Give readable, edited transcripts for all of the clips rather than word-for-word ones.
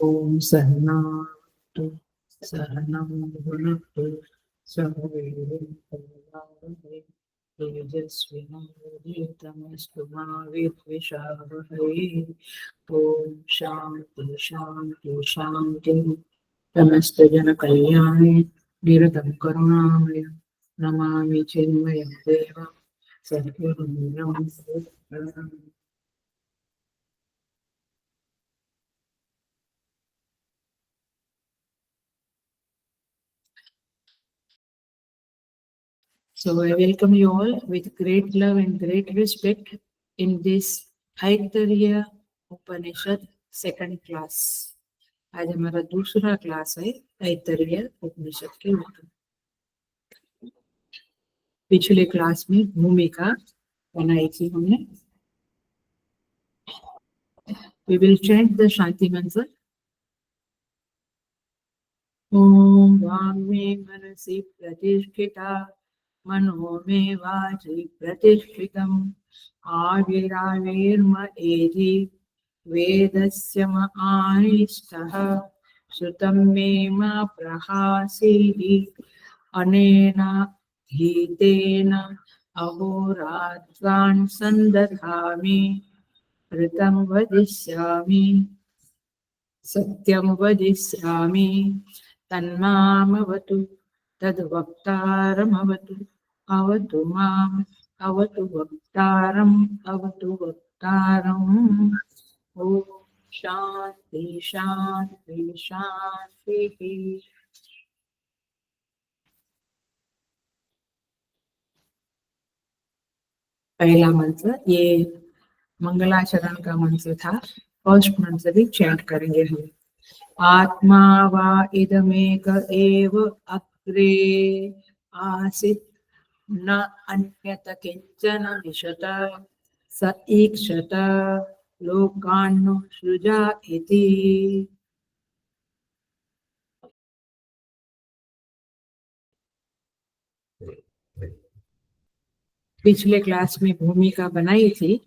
ओम सहनावतु सहनं भुनक्तु सह वीर्यं तेजस्विनावधीतमस्तु मा विद्विषावहै। ओम शांति शांति शांति। समस्त जन कल्याणे निरतं करुणामय नमामि चिन्मयं देवं सद्गुरुं ब्रह्मपुत्रं। So I welcome you all with great love and great respect in this Aitareya Upanishad second class. आज हमारा दूसरा क्लास है ऐतरेय उपनिषद के ऊपर। पिछले क्लास में भूमिका बनाई थी हमने। We will chant the Shanti mantra. ओम वाङ्मे मनसि प्रतिष्ठिता मनो मे वाचि प्रतिष्ठितम् आविराविर्म एधि वेदस्य म आनिष्ठः श्रुतं मे मा प्रहासीहि अनेन धीतेन अहोरात्रान् सन्दधामि ऋतं वदिष्यामि सत्यं वदिष्यामि तन्मामवतु तद्वक्तारमवतु अवतु माम् अवतु वक्तारम् अवतु वक्तारम्। ॐ शान्ति शान्ति शान्तिः। पहला मंत्र ये मंगलाचरण का मंत्र था। फर्स्ट मंत्र भी चैंट करेंगे हम। आत्मा वा इदमेक एव अग्रे आसीत् न अन्यत किंचन विशत स ईक्षत लोकान् सृजा इति। पिछले क्लास में भूमिका बनाई थी,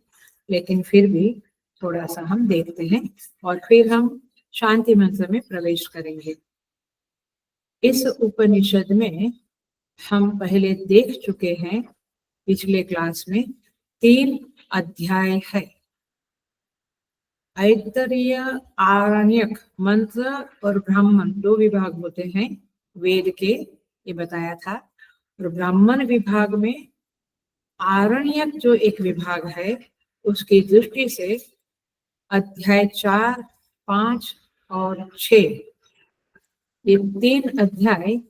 लेकिन फिर भी थोड़ा सा हम देखते हैं और फिर हम शांति मंत्र में प्रवेश करेंगे। इस उपनिषद में हम पहले देख चुके हैं, पिछले क्लास में 3 अध्याय है। ऐतरेय आरण्यक मंत्र और ब्राह्मण 2 विभाग होते हैं वेद के, ये बताया था। और ब्राह्मण विभाग में आरण्यक जो एक विभाग है उसकी दृष्टि से अध्याय 4, 5 और 6 ये 3 अध्याय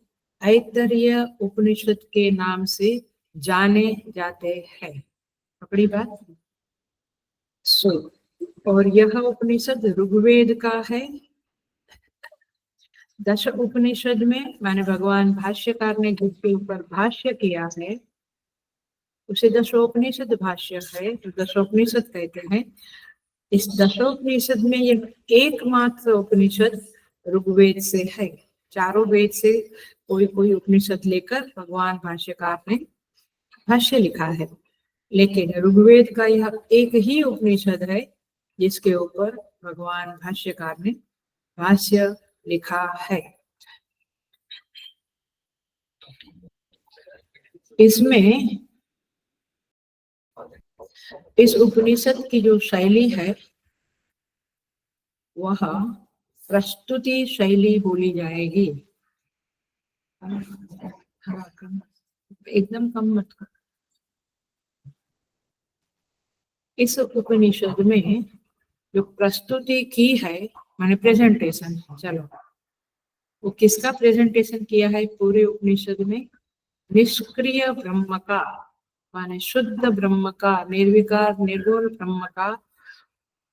ऐतरेय उपनिषद के नाम से जाने जाते हैं। पकड़ी बात। और यह उपनिषद ऋग्वेद का है। दश उपनिषद में माने भगवान भाष्यकार ने जिसके ऊपर भाष्य किया है उसे दशोपनिषद भाष्य है, तो दशोपनिषद कहते हैं। इस दशोपनिषद में ये एकमात्र उपनिषद ऋग्वेद से है। चारों वेद से कोई कोई उपनिषद लेकर भगवान भाष्यकार ने भाष्य लिखा है, लेकिन ऋग्वेद का यह एक ही उपनिषद है जिसके ऊपर भगवान भाष्यकार ने भाष्य लिखा है। इसमें इस उपनिषद की जो शैली है वह प्रस्तुति शैली बोली जाएगी। एकदम कम मत कर। इस उपनिषद में जो प्रस्तुति की है माने प्रेजेंटेशन, चलो वो किसका प्रेजेंटेशन किया है पूरे उपनिषद में? निष्क्रिय ब्रह्म का माने शुद्ध ब्रह्म का, निर्विकार निर्गुण ब्रह्म का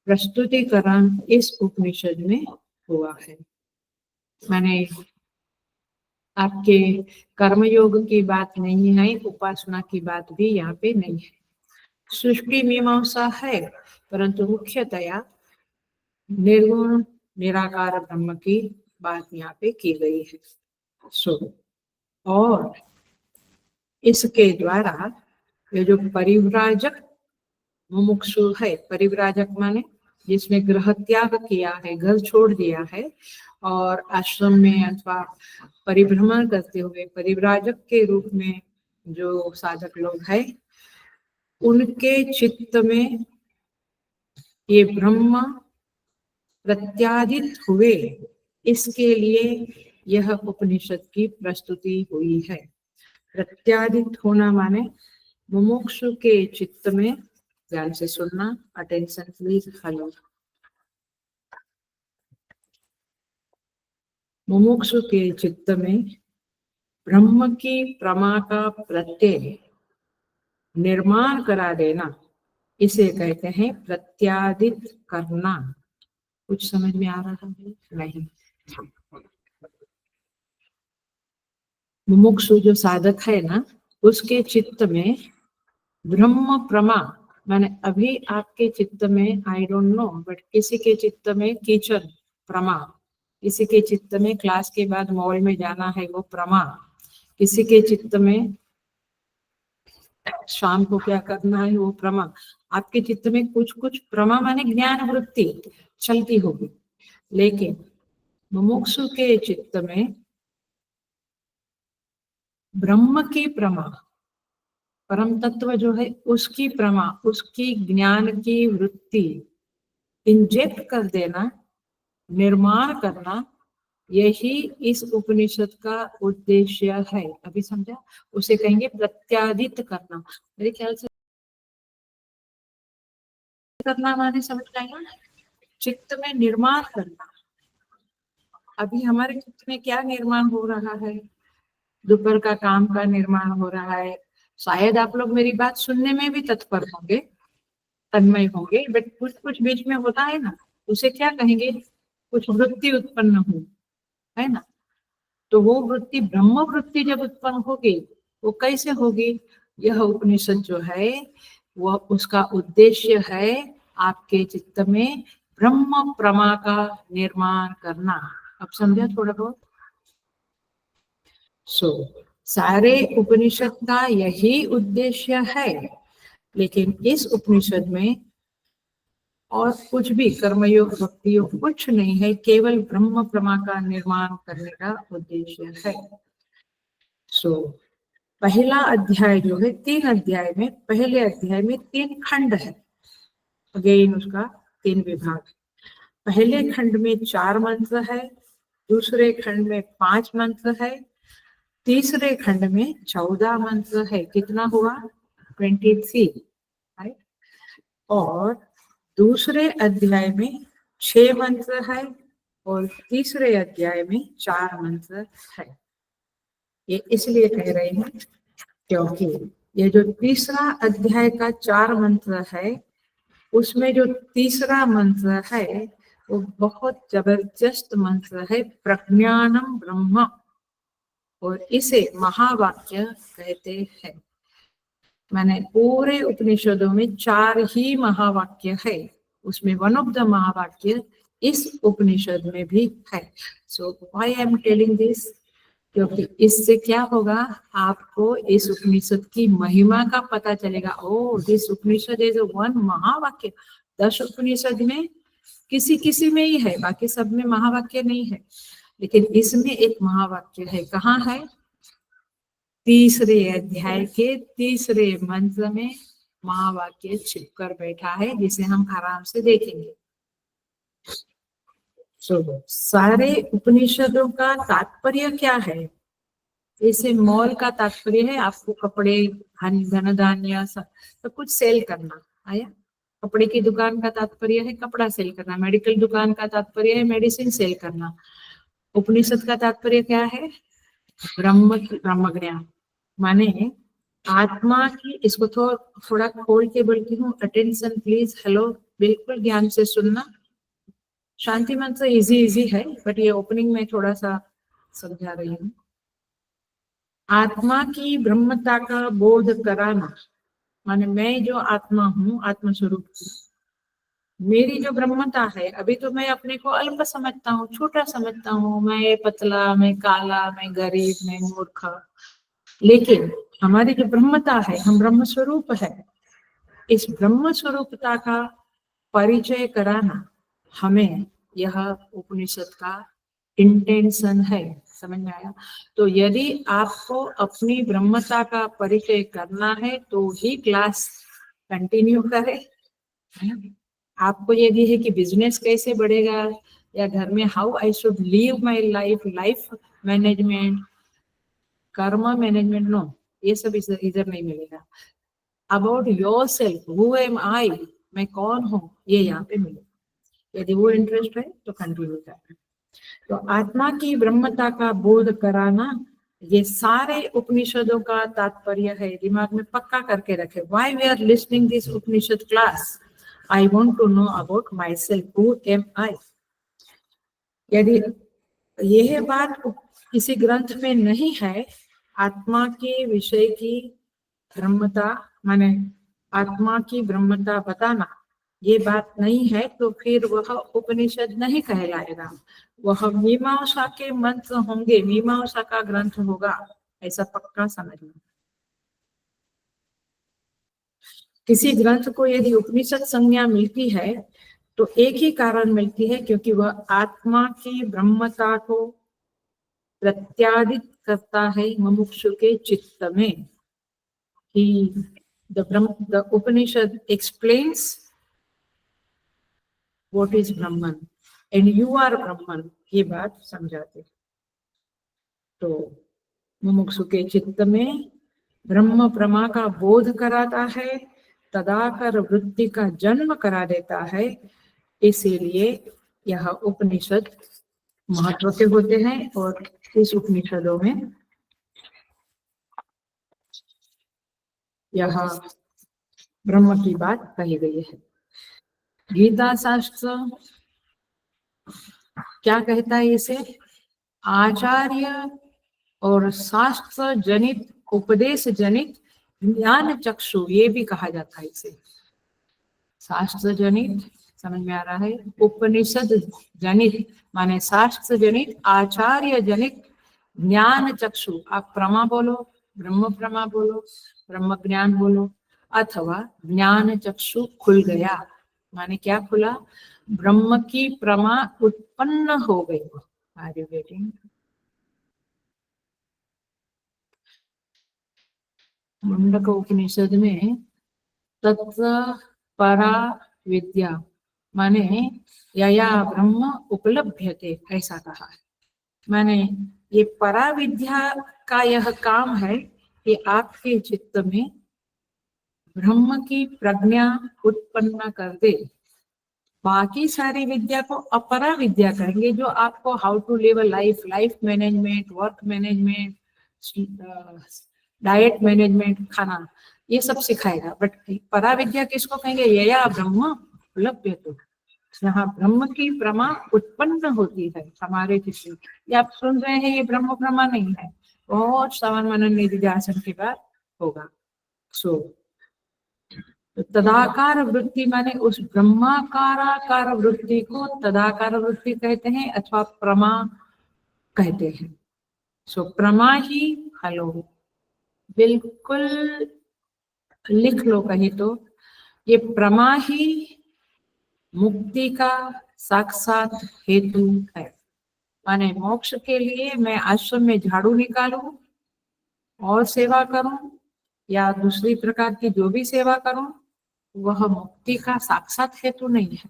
प्रस्तुतिकरण इस उपनिषद में हुआ है। माने आपके कर्मयोग की बात नहीं है, उपासना की बात भी यहाँ पे नहीं है। सृष्टि मीमांसा है, परंतु मुख्यतया निर्गुण निराकार ब्रह्म की बात यहाँ पे की गई है। और इसके द्वारा ये जो परिव्राजक मुमुक्षु है, परिव्राजक माने जिसमें गृह त्याग किया है, घर छोड़ दिया है और आश्रम में अथवा परिभ्रमण करते हुए परिव्राजक के रूप में जो साधक लोग हैं, उनके चित्त में ये ब्रह्म प्रत्यादित हुए, इसके लिए यह उपनिषद की प्रस्तुति हुई है। प्रत्यादित होना माने मुमुक्षु के चित्त में, ध्यान से सुनना, अटेंशन प्लीज, हेलो, मुमुक्षु के चित्त में ब्रह्म की प्रमा का प्रत्यय निर्माण करा देना, इसे कहते हैं प्रत्यादित करना। कुछ समझ में आ रहा है? नहीं। मुमुक्षु जो साधक है ना, उसके चित्त में ब्रह्म प्रमा माने अभी आपके चित्त में आई डोंट नो, बट किसी के चित्त में किचन प्रमा, किसी के चित्त में क्लास के बाद मॉल में जाना है वो प्रमा, किसी के चित्त में शाम को क्या करना है वो प्रमा। आपके चित्त में कुछ कुछ प्रमा माने ज्ञान वृत्ति चलती होगी, लेकिन मुमुक्षु के चित्त में ब्रह्म की प्रमा, परम तत्व जो है उसकी प्रमा, उसकी ज्ञान की वृत्ति इंजेक्ट कर देना, निर्माण करना, यही इस उपनिषद का उद्देश्य है। अभी समझा? उसे कहेंगे प्रत्यादित करना। मेरे ख्याल से करना माने समझ आएगा, चित्त में निर्माण करना। अभी हमारे चित्त में क्या निर्माण हो रहा है? दोपहर का काम का निर्माण हो रहा है। शायद आप लोग मेरी बात सुनने में भी तत्पर होंगे, तन्मय होंगे, बट कुछ कुछ बीच में होता है ना, उसे क्या कहेंगे? कुछ वृत्ति उत्पन्न हो, है ना? तो वो वृत्ति, ब्रह्म वृत्ति जब उत्पन्न होगी, वो कैसे होगी? यह उपनिषद जो है वह, उसका उद्देश्य है आपके चित्त में ब्रह्म प्रमा का निर्माण करना। अब समझा थोड़ा बहुत? सारे उपनिषद का यही उद्देश्य है, लेकिन इस उपनिषद में और कुछ भी कर्मयोग भक्ति योग कुछ नहीं है, केवल ब्रह्म प्रमा का निर्माण करने का उद्देश्य है। पहला अध्याय जो है, 3 अध्याय में, पहले अध्याय में 3 खंड है, अगेन उसका 3 विभाग। पहले खंड में 4 मंत्र है, दूसरे खंड में 5 मंत्र है, तीसरे खंड में 14 मंत्र है। कितना हुआ? 23, राइट? और दूसरे अध्याय में 6 मंत्र है और तीसरे अध्याय में 4 मंत्र है। ये इसलिए कह रहे हैं क्योंकि ये जो तीसरा अध्याय का 4 मंत्र है, उसमें जो तीसरा मंत्र है वो बहुत जबरदस्त मंत्र है, प्रज्ञानम ब्रह्म, और इसे महावाक्य कहते हैं। माने पूरे उपनिषदों में 4 ही महावाक्य है, उसमें वन ऑफ द महावाक्य इस उपनिषद में भी है। So why I am telling this? क्योंकि इससे क्या होगा, आपको इस उपनिषद की महिमा का पता चलेगा। ओ, दिस उपनिषद इज वन महावाक्य। 10 उपनिषद में किसी किसी में ही है, बाकी सब में महावाक्य नहीं है, लेकिन इसमें एक महावाक्य है। कहाँ है? तीसरे अध्याय के तीसरे मंत्र में महावाक्य छिपकर बैठा है, जिसे हम आराम से देखेंगे। सारे उपनिषदों का तात्पर्य क्या है? जैसे मॉल का तात्पर्य है आपको कपड़े, धन धान्य सब कुछ सेल करना। आया? कपड़े की दुकान का तात्पर्य है कपड़ा सेल करना, मेडिकल दुकान का तात्पर्य है मेडिसिन सेल करना। उपनिषद का तात्पर्य क्या है? ब्रह्म ज्ञान, माने आत्मा की। इसको थोड़ा खोल के बोलती हूँ, अटेंशन प्लीज, हेलो, बिल्कुल ध्यान से सुनना। शांति मंत्र इजी है, बट ये ओपनिंग में थोड़ा सा समझा रही हूँ। आत्मा की ब्रह्मता का बोध कराना, माने मैं जो आत्मा हूँ, आत्मस्वरूप हूँ, मेरी जो ब्रह्मता है, अभी तो मैं अपने को अल्प समझता हूँ, छोटा समझता हूँ, मैं पतला, मैं काला, मैं गरीब, मैं मूर्ख, लेकिन हमारी जो ब्रह्मता है, हम ब्रह्म स्वरूप है, इस ब्रह्म स्वरूपता का परिचय कराना हमें यह उपनिषद का इंटेंशन है। समझ में आया? तो यदि आपको अपनी ब्रह्मता का परिचय करना है तो ही क्लास कंटिन्यू करें। आपको यदि है कि बिजनेस कैसे बढ़ेगा या घर में how I should live my life, life management, karma management, no, ये सब इधर नहीं मिलेगा। About yourself, who am I, मैं कौन हूँ, ये यहाँ पे मिलेगा। यदि वो इंटरेस्ट है तो कंटिन्यू करना। तो आत्मा की ब्रह्मता का बोध कराना, ये सारे उपनिषदों का तात्पर्य है। दिमाग में पक्का करके रखे। Why we are listening this Upanishad class? I want to know about myself, who am I. यदि यह बात किसी ग्रंथ में नहीं है, आत्मा के विषय की ब्रह्मता माने आत्मा की ब्रह्मता बताना ये बात नहीं है, तो फिर वह उपनिषद नहीं कहलाएगा। वह मीमांसा के मंत्र होंगे, मीमांसा का ग्रंथ होगा, ऐसा पक्का समझना। किसी ग्रंथ को यदि उपनिषद संज्ञा मिलती है तो एक ही कारण मिलती है, क्योंकि वह आत्मा की ब्रह्मता को प्रत्यादित करता है मुमुक्षु के चित्त में। The Upanishad explains what is Brahman and you are Brahman, ये बात समझाते। तो मुमुक्षु के चित्त में ब्रह्म प्रमा का बोध कराता है, तदाकर वृत्ति का जन्म करा देता है। इसीलिए यह उपनिषद महत्व के होते हैं और इस उपनिषदों में यह ब्रह्म की बात कही गई है। गीता शास्त्र क्या कहता है इसे? आचार्य और शास्त्र जनित, उपदेश जनित ज्ञान चक्षु, ये भी कहा जाता है इसे। शास्त्र जनित समझ में आ रहा है, उपनिषद जनित माने शास्त्र जनित, आचार्य जनित ज्ञान चक्षु। आप प्रमा बोलो, ब्रह्म प्रमा बोलो, ब्रह्म ज्ञान बोलो, अथवा ज्ञान चक्षु खुल गया, माने क्या खुला? ब्रह्म की प्रमा उत्पन्न हो गई। Are you getting? Mundaka Upanishad में तत्र परा विद्या माने यया ब्रह्म उपलभ्यते, ऐसा कहा है। माने ये परा विद्या का यह काम है कि आपके चित्त में ब्रह्म की प्रज्ञा उत्पन्न कर दे। बाकी सारी विद्या को अपरा विद्या कहेंगे, जो आपको how to live a life, life management, work management, diet management, खाना, ये सब सिखाएगा। बट परा विद्या किसको कहेंगे? यया ब्रह्म उपलभ्यते, यहाँ ब्रह्म की प्रमा उत्पन्न होती है हमारे चित्त में। ये आप सुन रहे हैं, ये ब्रह्म प्रमा नहीं है, बहुत श्रवण मनन निधिध्यासन के बाद होगा। सो तदाकार वृत्ति माने उस ब्रह्माकाराकार वृत्ति को तदाकार वृत्ति कहते हैं अथवा प्रमा कहते हैं। सो प्रमा ही, हेलो, बिल्कुल लिख लो कहीं तो, ये प्रमा ही मुक्ति का साक्षात हेतु है। माने मोक्ष के लिए मैं आश्रम में झाड़ू निकालूं और सेवा करूं या दूसरी प्रकार की जो भी सेवा करूं, वह मुक्ति का साक्षात हेतु नहीं है,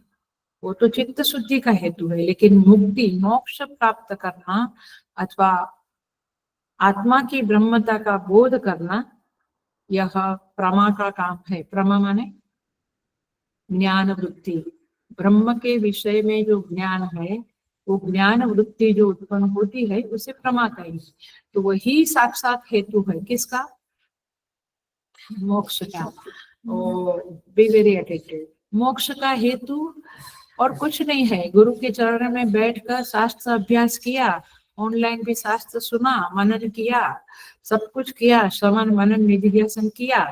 वो तो चित्त शुद्धि का हेतु है। लेकिन मुक्ति, मोक्ष प्राप्त करना अथवा आत्मा की ब्रह्मता का बोध करना, यह प्रमा का काम है। प्रमा माने ज्ञान वृत्ति, ब्रह्म के विषय में जो ज्ञान है, वो ज्ञान वृत्ति जो उत्पन्न होती है उसे प्रमा कहेंगे। तो वही साक्षात हेतु है किसका? मोक्ष का। और बी वेरी अटेंटिव, मोक्ष का हेतु और कुछ नहीं है। गुरु के चरण में बैठकर शास्त्र अभ्यास किया, ऑनलाइन भी शास्त्र सुना, मनन किया, सब कुछ किया, श्रवण मनन निधिध्यासन किया,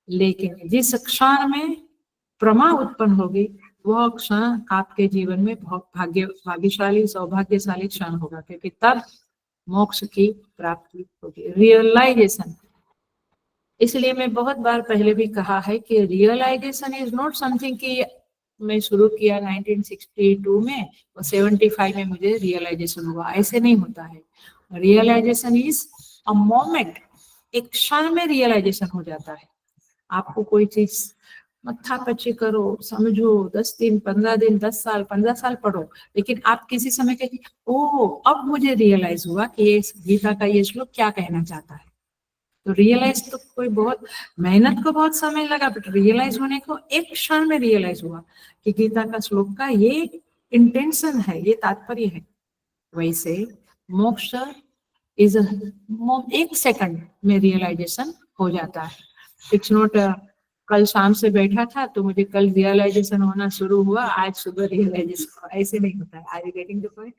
लेकिन जिस क्षण में प्रमा उत्पन्न होगी वह क्षण आपके जीवन में बहुत भाग्यशाली सौभाग्यशाली क्षण होगा, क्योंकि तब मोक्ष की प्राप्ति होगी, रियलाइजेशन। इसलिए मैं बहुत बार पहले भी कहा है कि रियलाइजेशन इज नॉट समथिंग कि मैं शुरू किया 1962 में और 75 में मुझे रियलाइजेशन हुआ, ऐसे नहीं होता है। रियलाइजेशन इज अ मोमेंट, एक क्षण में रियलाइजेशन हो जाता है। आपको कोई चीज मत्था पच्ची करो, समझो, 10 दिन, 15 दिन, 10 साल, 15 साल पढ़ो, लेकिन आप किसी समय कहेंगे ओ अब मुझे रियलाइज हुआ कि ये गीता का ये श्लोक क्या कहना चाहता है। तो रियलाइज तो कोई बहुत मेहनत को बहुत समय लगा, बट रियलाइज होने को एक क्षण में रियलाइज हुआ कि गीता का श्लोक का ये इंटेंशन है, ये तात्पर्य है। वैसे मोक्ष इज एक सेकंड में रियलाइजेशन हो जाता है। इट्स नॉट कल शाम से बैठा था तो मुझे कल रियलाइजेशन होना शुरू हुआ, आज सुबह रियलाइजेशन, ऐसे नहीं होता है। Are you getting the point?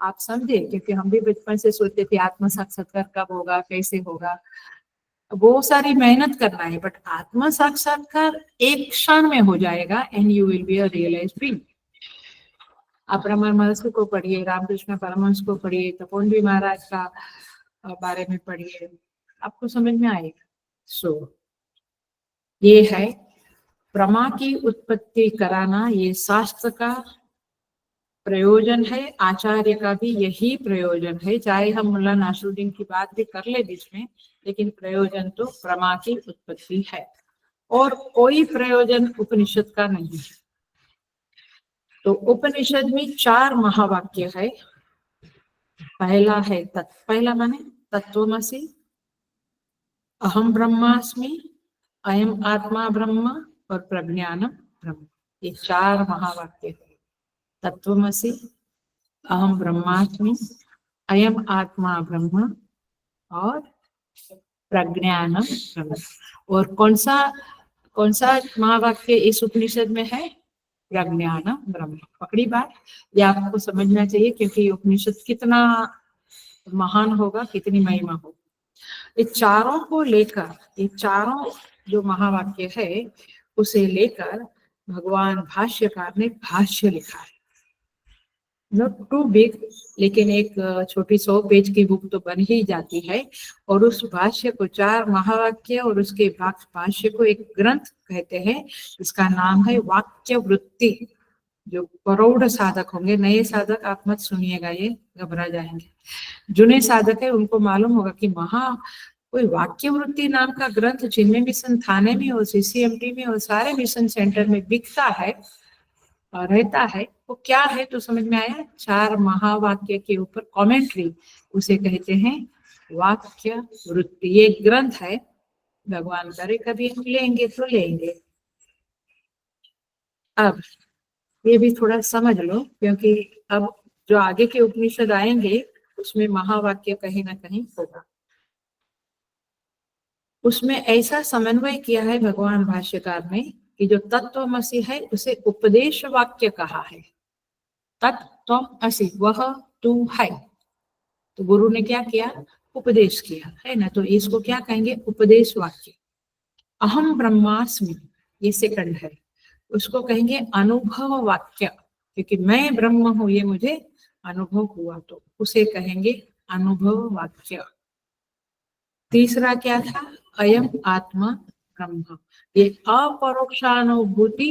आप समझे? क्योंकि हम भी बचपन से सोचते थे आत्म साक्षात्कार कब होगा, कैसे होगा, वो सारी मेहनत करना है, बट आत्म साक्षात्कार एक क्षण में हो जाएगा and you will be a realize being. आप रमन महर्षि को पढ़िए, रामकृष्ण परमहंस को पढ़िए, तपोवन महाराज का बारे में पढ़िए, आपको समझ में आएगा। सो ये है प्रमा की उत्पत्ति कराना, ये शास्त्र का प्रयोजन है, आचार्य का भी यही प्रयोजन है। चाहे हम मुल्ला नासरुद्दीन की बात भी कर ले बीच में, लेकिन प्रयोजन तो प्रमा की उत्पत्ति है और कोई प्रयोजन उपनिषद का नहीं है। तो उपनिषद में 4 महावाक्य है। पहला है पहला माने तत्वमसि, अहम ब्रह्मास्मि, अयम आत्मा ब्रह्म और प्रज्ञानम ब्रह्म। ये 4 महावाक्य है। तत्वमसि, अहम ब्रह्मास्मि, अयम आत्मा ब्रह्म और प्रज्ञानम ब्रह्म। और कौन सा महावाक्य इस उपनिषद में है? प्रज्ञानम ब्रह्म। पकड़ी बात? ये आपको समझना चाहिए, क्योंकि उपनिषद कितना महान होगा, कितनी महिमा होगी। ये चारों को लेकर, ये चारों जो महावाक्य है उसे लेकर भगवान भाष्यकार ने भाष्य लिखा है। नॉट टू बिग, लेकिन एक छोटी 100 पेज की बुक तो बन ही जाती है। और उस भाष्य को 4 महावाक्य और उसके भाष्य को एक ग्रंथ कहते हैं। इसका नाम है वाक्य वृत्ति। जो प्रौढ़ साधक होंगे, नए साधक आप मत सुनिएगा, ये घबरा जाएंगे। जुने साधक है उनको मालूम होगा कि कोई वाक्य वृत्ति नाम का ग्रंथ चिन्मय मिशन थाने में और सीसीएमटी में और सारे मिशन सेंटर में बिकता है और रहता है। वो क्या है तो समझ में आया? 4 महावाक्य के ऊपर कमेंट्री, उसे कहते हैं वाक्य वृत्ति। ये ग्रंथ है, भगवान करे कभी हम लेंगे तो लेंगे। अब ये भी थोड़ा समझ लो, क्योंकि अब जो आगे के उपनिषद आएंगे उसमें महावाक्य कहीं ना कहीं होगा। उसमें ऐसा समन्वय किया है भगवान भाष्यकार ने कि जो तत्वमसि है उसे उपदेश वाक्य कहा है। तत्वमसि, वह तू है। तो गुरु ने क्या किया? उपदेश किया है ना, तो इसको क्या कहेंगे? उपदेश वाक्य। अहम ब्रह्मास्मि, ये सेकंड है, उसको कहेंगे अनुभव वाक्य, क्योंकि मैं ब्रह्म हूं ये मुझे अनुभव हुआ, तो उसे कहेंगे अनुभव वाक्य। तीसरा क्या था? अयम आत्मा ब्रह्म, ये अपरोक्षानुभूति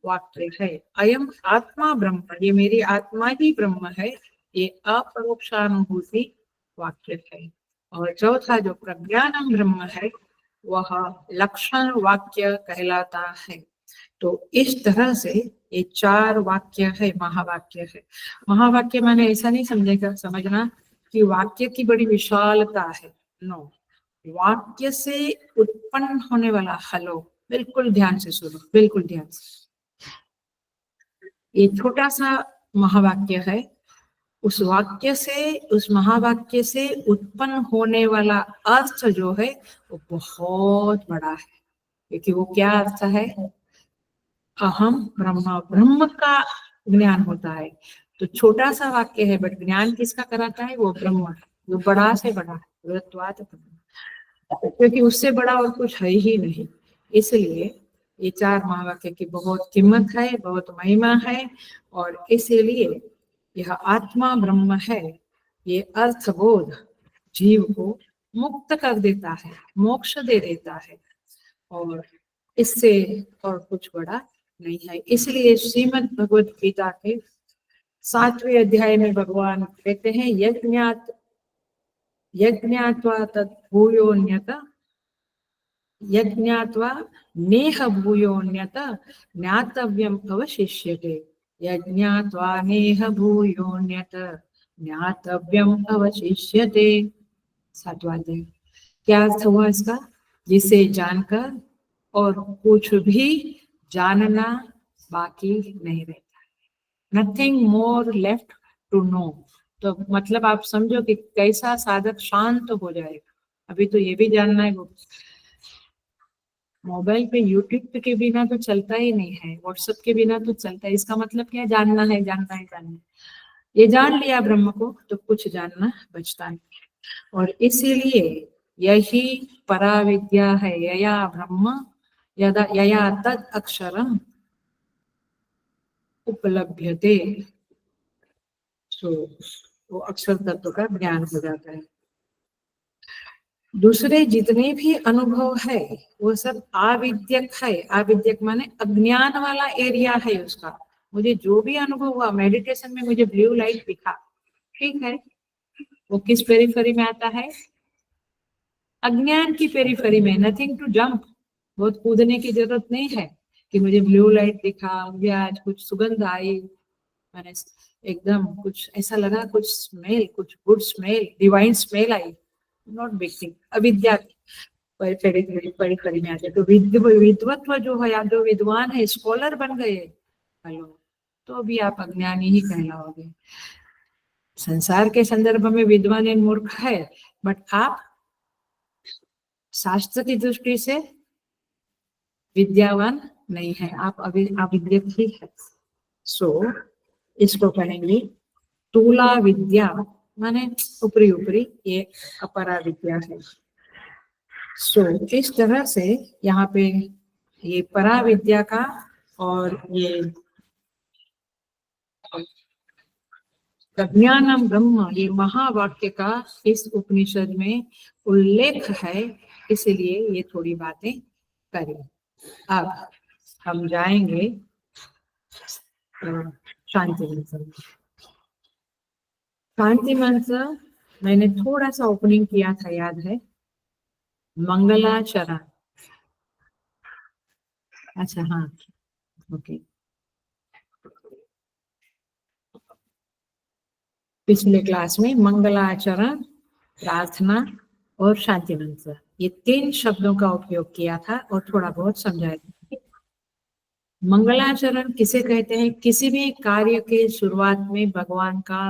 वाक्य है। अयम आत्मा ब्रह्म, ये मेरी आत्मा ही ब्रह्म है, ये अपरोक्षानुभूति वाक्य है। और चौथा जो प्रज्ञानम ब्रह्म है वह लक्षण वाक्य कहलाता है। तो इस तरह से ये 4 वाक्य है, महावाक्य है। महावाक्य माने ऐसा नहीं समझेगा समझना कि वाक्य की बड़ी विशालता है, नो। वाक्य से उत्पन्न होने वाला, हेलो बिल्कुल ध्यान से सुनो, बिल्कुल ध्यान से। ये छोटा सा महावाक्य है, उस वाक्य से, उस महावाक्य से उत्पन्न होने वाला अर्थ जो है वो बहुत बड़ा है। क्योंकि वो क्या अर्थ है? अहम ब्रह्म, ब्रह्म का ज्ञान होता है। तो छोटा सा वाक्य है, बट ज्ञान किसका कराता है? वो ब्रह्म, जो बड़ा से बड़ा है, क्योंकि उससे बड़ा और कुछ है ही नहीं। इसलिए ये 4 महावाक्य की बहुत कीमत है, बहुत महिमा है। और इसीलिए यह आत्मा ब्रह्म है, ये अर्थबोध जीव को मुक्त कर देता है, मोक्ष दे देता है, और इससे और कुछ बड़ा नहीं है। इसलिए श्रीमद् भगवत गीता के 7वें अध्याय में भगवान कहते हैं यज्ञात्वा तत् भूयोन्यत यज्ञात्वा नेह भूयोन्यत ज्ञातव्यम अवशिष्यते। यज्ञात्वा नेह भूयोन्यत ज्ञातव्यम अवशिष्यते। 7वां अध्याय। क्या अर्थ हुआ इसका? जिसे जानकर और कुछ भी जानना बाकी नहीं रहता, nothing more left to know. तो मतलब आप समझो कि कैसा साधक शांत हो जाएगा। अभी तो ये भी जानना है, वो मोबाइल पे यूट्यूब के बिना तो चलता ही नहीं है, व्हाट्सएप के बिना तो चलता है। इसका मतलब क्या? जानना है, जानना है, जानना है। ये जान लिया ब्रह्म को तो कुछ जानना बचता नहीं। और इसीलिए यही पराविद्या है, यया ब्रह्म यया तद अक्षरम उपलभ्यते। तो वो अक्षर तत्व का ज्ञान हो जाता है। दूसरे जितने भी अनुभव है वो सब आविद्यक है। आविद्यक माने अज्ञान वाला एरिया है उसका। मुझे जो भी अनुभव हुआ मेडिटेशन में, मुझे ब्लू लाइट दिखा, ठीक है, वो किस पेरिफेरी में आता है? अज्ञान की पेरिफेरी में। नथिंग टू जंप, बहुत कूदने की जरूरत नहीं है कि मुझे ब्लू लाइट दिखा, मुझे आज कुछ सुगंध आई, मैंने एकदम कुछ ऐसा लगा, कुछ स्मेल, कुछ good smell, divine smell I, not big thing. अविद्या परिफेरी में आते। तो विद्वत्व जो है, आप जो विद्वान है, स्कॉलर बन गए, हेलो, तो भी आप अज्ञानी ही कहलाओगे। संसार के संदर्भ में विद्वान एंड मूर्ख है, बट आप शास्त्र की दृष्टि से विद्यावान नहीं है, आप अभी अविद्यक ही है। सो इसको कहेंगे तूला विद्या, माने ऊपरी ऊपरी, ये अपरा विद्या है। सो इस तरह से यहाँ पे ये परा विद्या का और ये ज्ञानम ब्रह्म, ये महावाक्य का इस उपनिषद में उल्लेख है, इसलिए ये थोड़ी बातें करें। अब हम जाएंगे शांति मंत्र। शांति मंत्र मैंने थोड़ा सा ओपनिंग किया था, याद है? मंगलाचरण। अच्छा, हाँ, ओके। पिछले क्लास में मंगलाचरण, प्रार्थना और शांति मंत्र, ये 3 शब्दों का उपयोग किया था और थोड़ा बहुत समझाया था। मंगलाचरण किसे कहते हैं? किसी भी कार्य के शुरुआत में भगवान का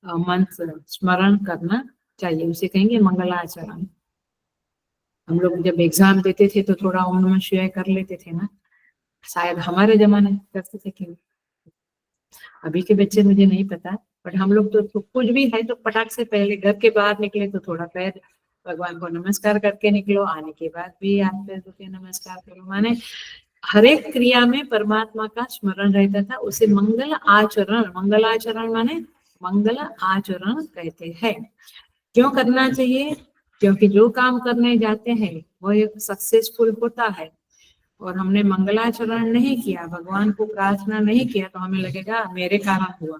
मंत्र स्मरण करना चाहिए, उसे कहेंगे मंगलाचरण। हम लोग जब एग्जाम देते थे तो थोड़ा ओम नमः शिवाय कर लेते थे ना, शायद हमारे जमाने में करते थे कि अभी के बच्चे मुझे नहीं पता, बट हम लोग तो कुछ भी है तो पटाख से पहले घर के बाहर निकले तो थोड़ा पैर भगवान को नमस्कार करके निकलो, आने के बाद भी आप पैर धो के नमस्कार करो, माने हर एक क्रिया में परमात्मा का स्मरण रहता था। उसे मंगल आचरण, मंगल आचरण माने मंगल आचरण कहते हैं। क्यों करना चाहिए? क्योंकि जो काम करने जाते हैं वो एक सक्सेसफुल होता है, और हमने मंगलाचरण नहीं किया, भगवान को प्रार्थना नहीं किया, तो हमें लगेगा मेरे कारण हुआ।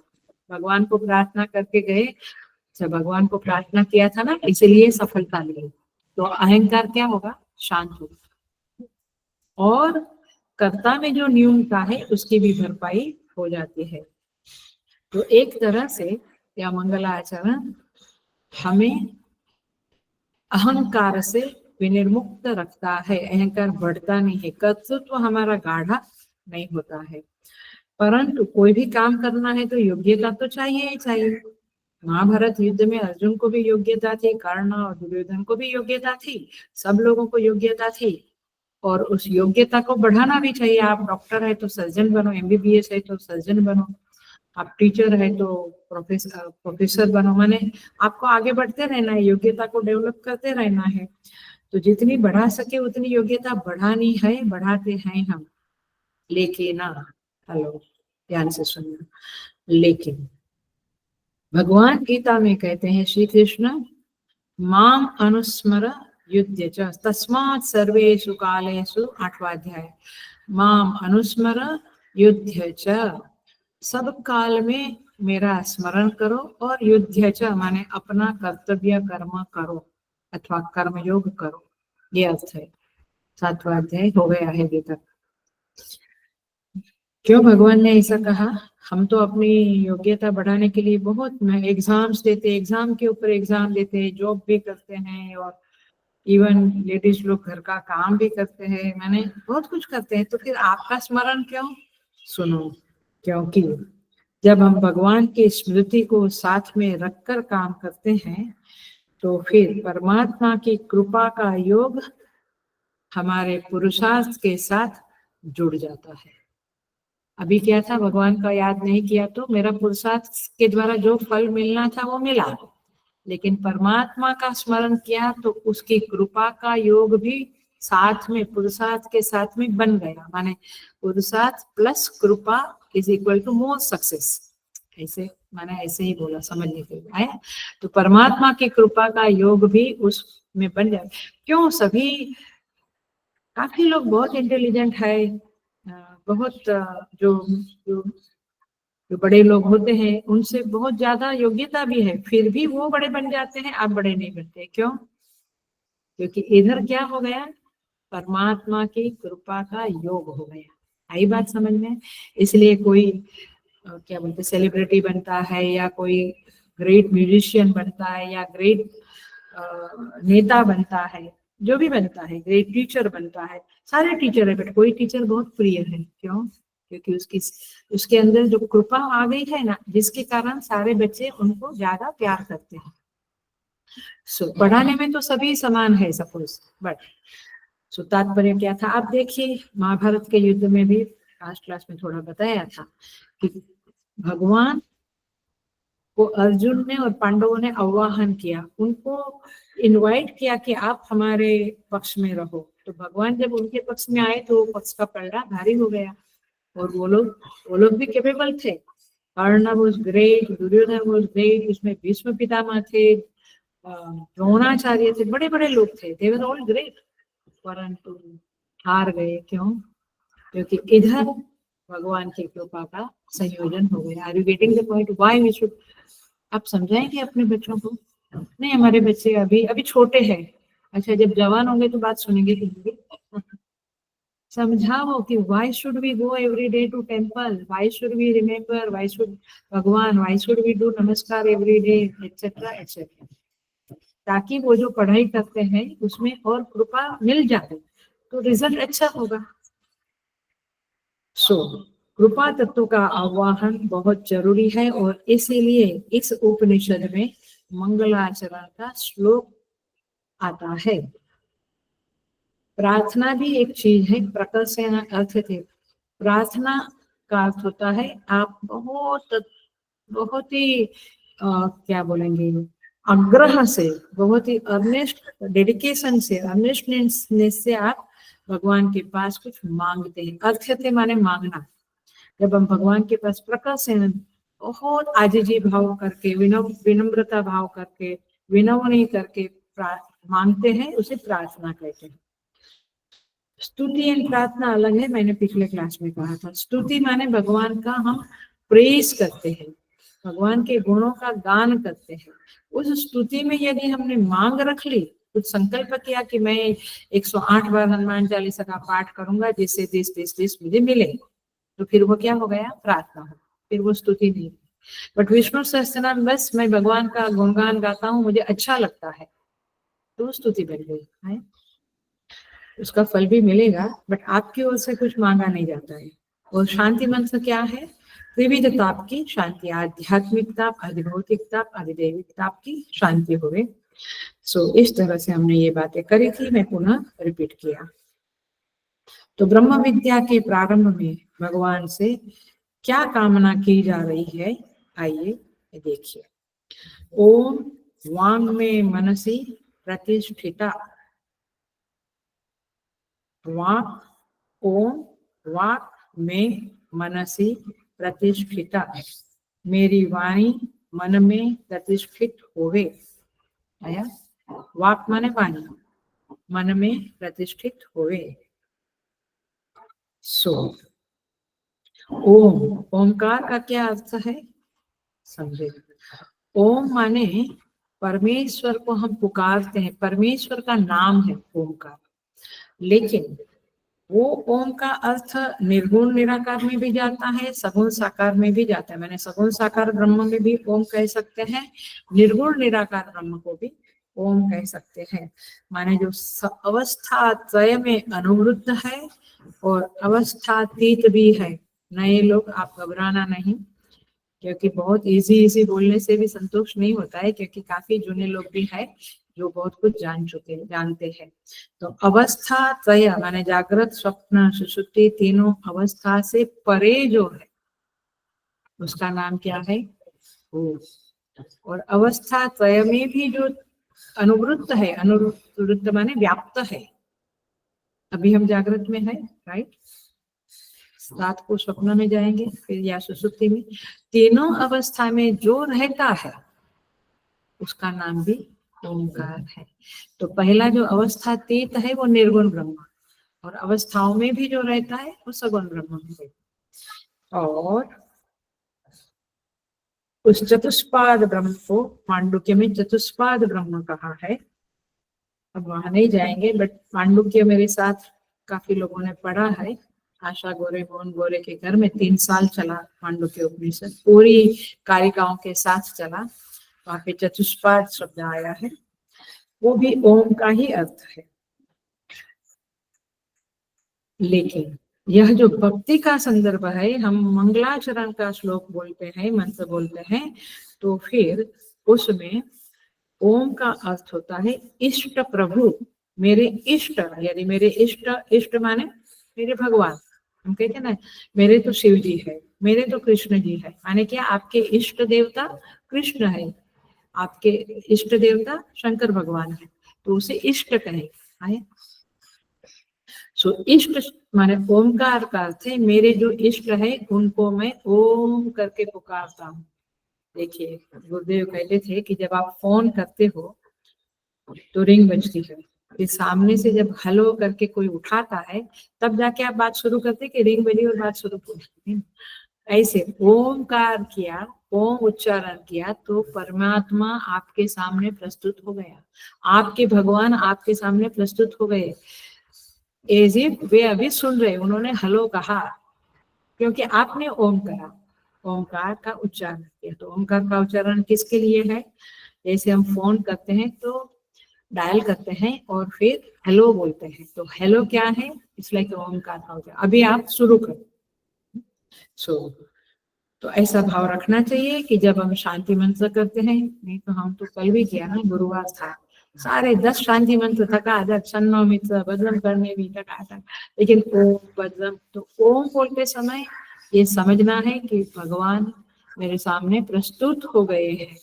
भगवान को प्रार्थना करके गए, जब भगवान को प्रार्थना किया था ना, इसलिए सफलता मिली, तो अहंकार क्या होगा? शांत होगा, और कर्ता में जो न्यूनता है उसकी भी भरपाई हो जाती है। तो एक तरह से यह मंगलाचरण हमें अहंकार से विनिर्मुक्त रखता है। अहंकार बढ़ता नहीं है, कर्तृत्व हमारा गाढ़ा नहीं होता है। परंतु कोई भी काम करना है तो योग्यता तो चाहिए ही चाहिए। महाभारत युद्ध में अर्जुन को भी योग्यता थी, कर्ण और दुर्योधन को भी योग्यता थी, सब लोगों को योग्यता थी, और उस योग्यता को बढ़ाना भी चाहिए। आप डॉक्टर है तो सर्जन बनो, एमबीबीएस है तो सर्जन बनो, आप टीचर है तो प्रोफेसर बनो, माने आपको आगे बढ़ते रहना है, योग्यता को डेवलप करते रहना है। तो जितनी बढ़ा सके उतनी योग्यता बढ़ानी है, बढ़ाते हैं हम। लेकिन हेलो, ध्यान से सुनना, लेकिन भगवान गीता में कहते हैं श्री कृष्ण, माम अनुस्मर युध्य च तस्मात् सर्वेषु कालेषु 8वां अध्याय। माम अनुस्मर युध्य च, सब काल में मेरा स्मरण करो, और युध्य च माने अपना कर्तव्य कर्म करो अथवा कर्मयोग करो, ये अर्थ है। 7वां अध्याय हो गया है अभी तक। क्यों भगवान ने ऐसा कहा? हम तो अपनी योग्यता बढ़ाने के लिए बहुत एग्जाम्स देते, एग्जाम के ऊपर एग्जाम देते, जॉब भी करते हैं, और इवन लेडीज लोग घर का काम भी करते हैं, मैंने बहुत कुछ करते हैं, तो फिर आपका स्मरण क्यों? सुनो, क्योंकि जब हम भगवान की स्मृति को साथ में रखकर काम करते हैं तो फिर परमात्मा की कृपा का योग हमारे पुरुषार्थ के साथ जुड़ जाता है। अभी क्या था, भगवान का याद नहीं किया तो मेरा पुरुषार्थ के द्वारा जो फल मिलना था वो मिला, लेकिन परमात्मा का स्मरण किया तो उसकी कृपा का योग भी साथ में पुरुषार्थ के साथ में बन गया। माने पुरुषार्थ प्लस कृपा is equal to more success, ऐसे मैंने ऐसे ही बोला समझने के लिए आया। तो परमात्मा की कृपा का योग भी उसमें बन जाए। क्यों? सभी काफी लोग बहुत इंटेलिजेंट है, बहुत जो जो जो बड़े लोग होते हैं उनसे बहुत ज्यादा योग्यता भी है, फिर भी वो बड़े बन जाते हैं, आप बड़े नहीं बनते। क्यों? क्योंकि इधर क्या हो गया, परमात्मा की कृपा का योग हो गया। आई बात समझ में? इसलिए कोई क्या बोलते सेलिब्रिटी बनता है, या कोई ग्रेट म्यूजिशियन बनता है, या ग्रेट नेता बनता है, जो भी बनता है, ग्रेट टीचर बनता है, सारे टीचर है, बट कोई टीचर बहुत प्रिय है। क्यों? क्योंकि उसके अंदर जो कृपा आ गई है ना, जिसके कारण सारे बच्चे उनको ज्यादा प्यार करते हैं। पढ़ाने में तो सभी समान है सपोज, बट तात्पर्य क्या था? आप देखिए महाभारत के युद्ध में भी लास्ट क्लास में थोड़ा बताया था कि भगवान को अर्जुन ने और पांडवों ने आह्वान किया, उनको इनवाइट किया कि आप हमारे पक्ष में रहो। तो भगवान जब उनके पक्ष में आए तो पक्ष का पलड़ा भारी हो गया, और वो लोग भी कैपेबल थे। Karna was great, Duryodhana was great, उसमें भीष्म पितामह थे, द्रोणाचार्य थे, बड़े बड़े लोग थे, दे वर ऑल ग्रेट, परंतु हार गए। क्यों? क्योंकि इधर भगवान की कृपा का संयोजन हो गया। Are you getting the point? Why we should? आप समझाएंगे अपने बच्चों को? नहीं, हमारे बच्चे अभी छोटे हैं। अच्छा, जब जवान होंगे तो बात सुनेंगे कि समझाओ कि why should we go every day to temple, why should we remember, why should भगवान, why should we do namaskar every day, etcetera etcetera, ताकि वो जो पढ़ाई करते हैं उसमें और कृपा मिल जाए तो रिजल्ट अच्छा होगा। कृपा तत्व का आवाहन बहुत जरूरी है, और इसीलिए इस उपनिषद में मंगलाचरण का श्लोक आता है। प्रार्थना भी एक चीज है, प्रकर्षण अर्थ थे। प्रार्थना का अर्थ होता है आप बहुत ही क्या बोलेंगे, आग्रह से, बहुत ही अर्नेस्ट डेडिकेशन से, अर्नेस्टनेस से आप भगवान के पास कुछ मांगते हैं। अर्थ थे माने मांगना। जब हम भगवान के पास प्रकर्षण बहुत आजीजी भाव करके, विनम्रता भाव करके, विनम्र करके मांगते हैं, उसे प्रार्थना कहते हैं। स्तुति एंड प्रार्थना अलग है, मैंने पिछले क्लास में कहा था। स्तुति माने भगवान का हम प्रेज करते हैं, भगवान के गुणों का गान करते हैं। उस स्तुति में यदि हमने मांग रख ली, कुछ संकल्प किया कि मैं 108 बार हनुमान चालीसा का पाठ करूंगा जिससे दिस मुझे मिले, तो फिर वो क्या हो गया? प्रार्थना हो, फिर वो स्तुति नहीं। बट विष्णु सहस्त्रनाम बस मैं भगवान का गुणगान गाता हूँ, मुझे अच्छा लगता है, तो स्तुति बन गई है। उसका फल भी मिलेगा, बट आपकी ओर से कुछ मांगा नहीं जाता है। और शांति मंत्र क्या है? त्रिविध ताप की शांति, आध्यात्मिक ताप, अधिभौतिक ताप, अधिदैविक ताप की शांति होवे। इस तरह से हमने ये बातें करी थी, मैं पुनः रिपीट किया। तो ब्रह्म विद्या के प्रारंभ में भगवान से क्या कामना की जा रही है, आइए देखिए। ओम वांग में मनसी प्रतिष्ठिता, वाक ओम वाक में मनसी प्रतिष्ठिता, मेरी वाणी मन में प्रतिष्ठित होवे। आया? वाक माने वाणी, मन में प्रतिष्ठित हुए। सो ओम, ओमकार का क्या अर्थ है समझे। ओम माने परमेश्वर को हम पुकारते हैं, परमेश्वर का नाम है ओमकार। लेकिन वो ओम का अर्थ निर्गुण निराकार में भी जाता है, सगुण साकार में भी जाता है। मैंने सगुण साकार ब्रह्म में भी ओम कह सकते हैं, निर्गुण निराकार ब्रह्म को भी ओम कह सकते हैं। माने जो अवस्था त्रय में अनुवृत्त है और अवस्थातीत भी है। नए लोग आप घबराना नहीं, क्योंकि बहुत इजी बोलने से भी संतोष नहीं होता है, क्योंकि काफी जूने लोग भी हैं जो बहुत कुछ जानते हैं। तो अवस्था त्रय माने जागृत स्वप्न सुषुप्ति तीनों अवस्था से परे जो है उसका नाम क्या है ओम। और अवस्था त्रय में भी जो अनुवृत्त है, अनुवृत्त माने व्याप्त है। अभी हम जागृत में है, राइट, रात को स्वप्न में जाएंगे फिर या सुसुप्ति में, तीनों अवस्था में जो रहता है उसका नाम भी ओंकार है। तो पहला जो अवस्था तीत है वो निर्गुण ब्रह्म, और अवस्थाओं में भी जो रहता है वो सगुण ब्रह्म है। और उस चतुष्पाद ब्रह्म को मांडुक्य में चतुष्पाद ब्रह्म कहा है। अब वहां नहीं जाएंगे, बट मांडुक्य मेरे साथ काफी लोगों ने पढ़ा है। आशा गोरे मोहन गोरे के घर में 3 साल चला मांडुक्य उपनिषद, पूरी कारिकाओं के साथ चला। वहां पे चतुष्पाद शब्द आया है, वो भी ओम का ही अर्थ है। लेकिन यह जो भक्ति का संदर्भ है, हम मंगलाचरण का श्लोक बोलते हैं, मंत्र बोलते हैं, तो फिर उसमें ओम का अर्थ होता है इष्ट प्रभु। मेरे इष्ट, यानी मेरे इष्ट, इष्ट माने मेरे भगवान। हम कहते हैं ना मेरे तो शिव जी है, मेरे तो कृष्ण जी है, माने क्या आपके इष्ट देवता कृष्ण है, आपके इष्ट देवता शंकर भगवान है, तो उसे इष्ट कहें। सो इष्ट माने ओमकार का अर्थ है मेरे जो इष्ट है उनको मैं ओम करके पुकारता हूँ। देखिए गुरुदेव कहते थे कि जब आप फोन करते हो तो रिंग बजती है, फिर सामने से जब हेलो करके कोई उठाता है तब जाके आप बात शुरू करते कि रिंग बजी और बात शुरू होती। ऐसे ओमकार किया, ओम उच्चारण किया तो परमात्मा आपके सामने प्रस्तुत हो गया, आपके भगवान आपके सामने प्रस्तुत हो गए। एज इफ वे अभी सुन रहे, उन्होंने हेलो कहा क्योंकि आपने ओम कहा, ओमकार का उच्चारण किया। तो ओमकार का उच्चारण किसके लिए है, जैसे हम फोन करते हैं तो डायल करते हैं और फिर हेलो बोलते हैं, तो हेलो क्या है, इसलिए कि ओमकार का उच्चारण। अभी आप शुरू करो। तो ऐसा भाव रखना चाहिए कि जब हम शांति मंत्र करते हैं, नहीं तो हम तो कल भी किया ना, गुरुवार था, सारे 10 शांति मंत्र थका छन्नो मित्र बदलम करने भी थका, लेकिन ओम बदलम, तो ओम बोलते समय ये समझना है कि भगवान मेरे सामने प्रस्तुत हो गए हैं,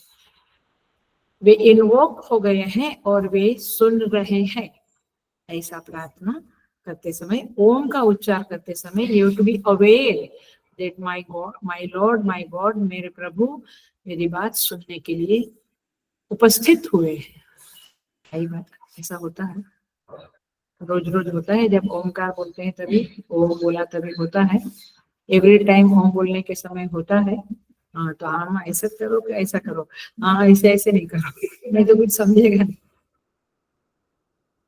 वे इन्वोक हो गए हैं और वे सुन रहे हैं। ऐसा प्रार्थना करते समय, ओम का उच्चार करते समय, you to be aware that my God, my Lord, my God, मेरे प्रभु मेरी बात सुनने के लिए उपस्थित हुए हैं। सही बात, ऐसा होता है, रोज रोज होता है। जब ओमकार बोलते हैं तभी, ओम बोला तभी होता है, एवरी टाइम ओम बोलने के समय होता है। हाँ तो हाँ ऐसा करो कि ऐसा करो, हाँ ऐसे ऐसे नहीं करो, नहीं तो कुछ समझेगा नहीं।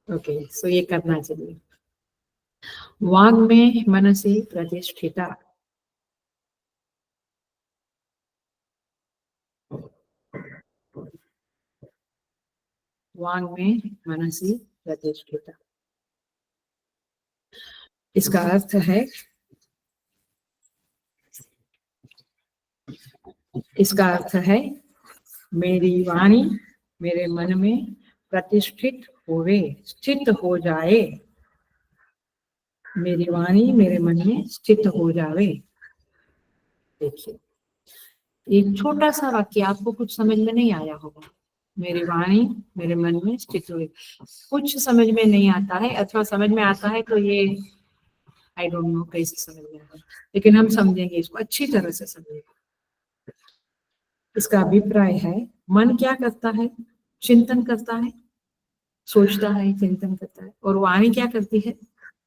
ओके, सो ये करना चाहिए। वाग में मनसी प्रतिष्ठिता, वाग में मनसी प्रतिष्ठिता, इसका अर्थ है, इसका अर्थ है मेरी वाणी मेरे मन में प्रतिष्ठित होवे, स्थित हो जाए, मेरी वाणी मेरे मन में स्थित हो जावे। देखिए एक छोटा सा वाक्य, आपको कुछ समझ में नहीं आया होगा, मेरी वाणी मेरे मन में स्थित हुई, कुछ समझ में नहीं आता है, अथवा समझ में आता है तो ये आई डोंट नो कैसे समझ में आता है, लेकिन हम समझेंगे, इसको अच्छी तरह से समझेंगे। इसका अभिप्राय है मन क्या करता है, चिंतन करता है, सोचता है, चिंतन करता है, और वाणी क्या करती है,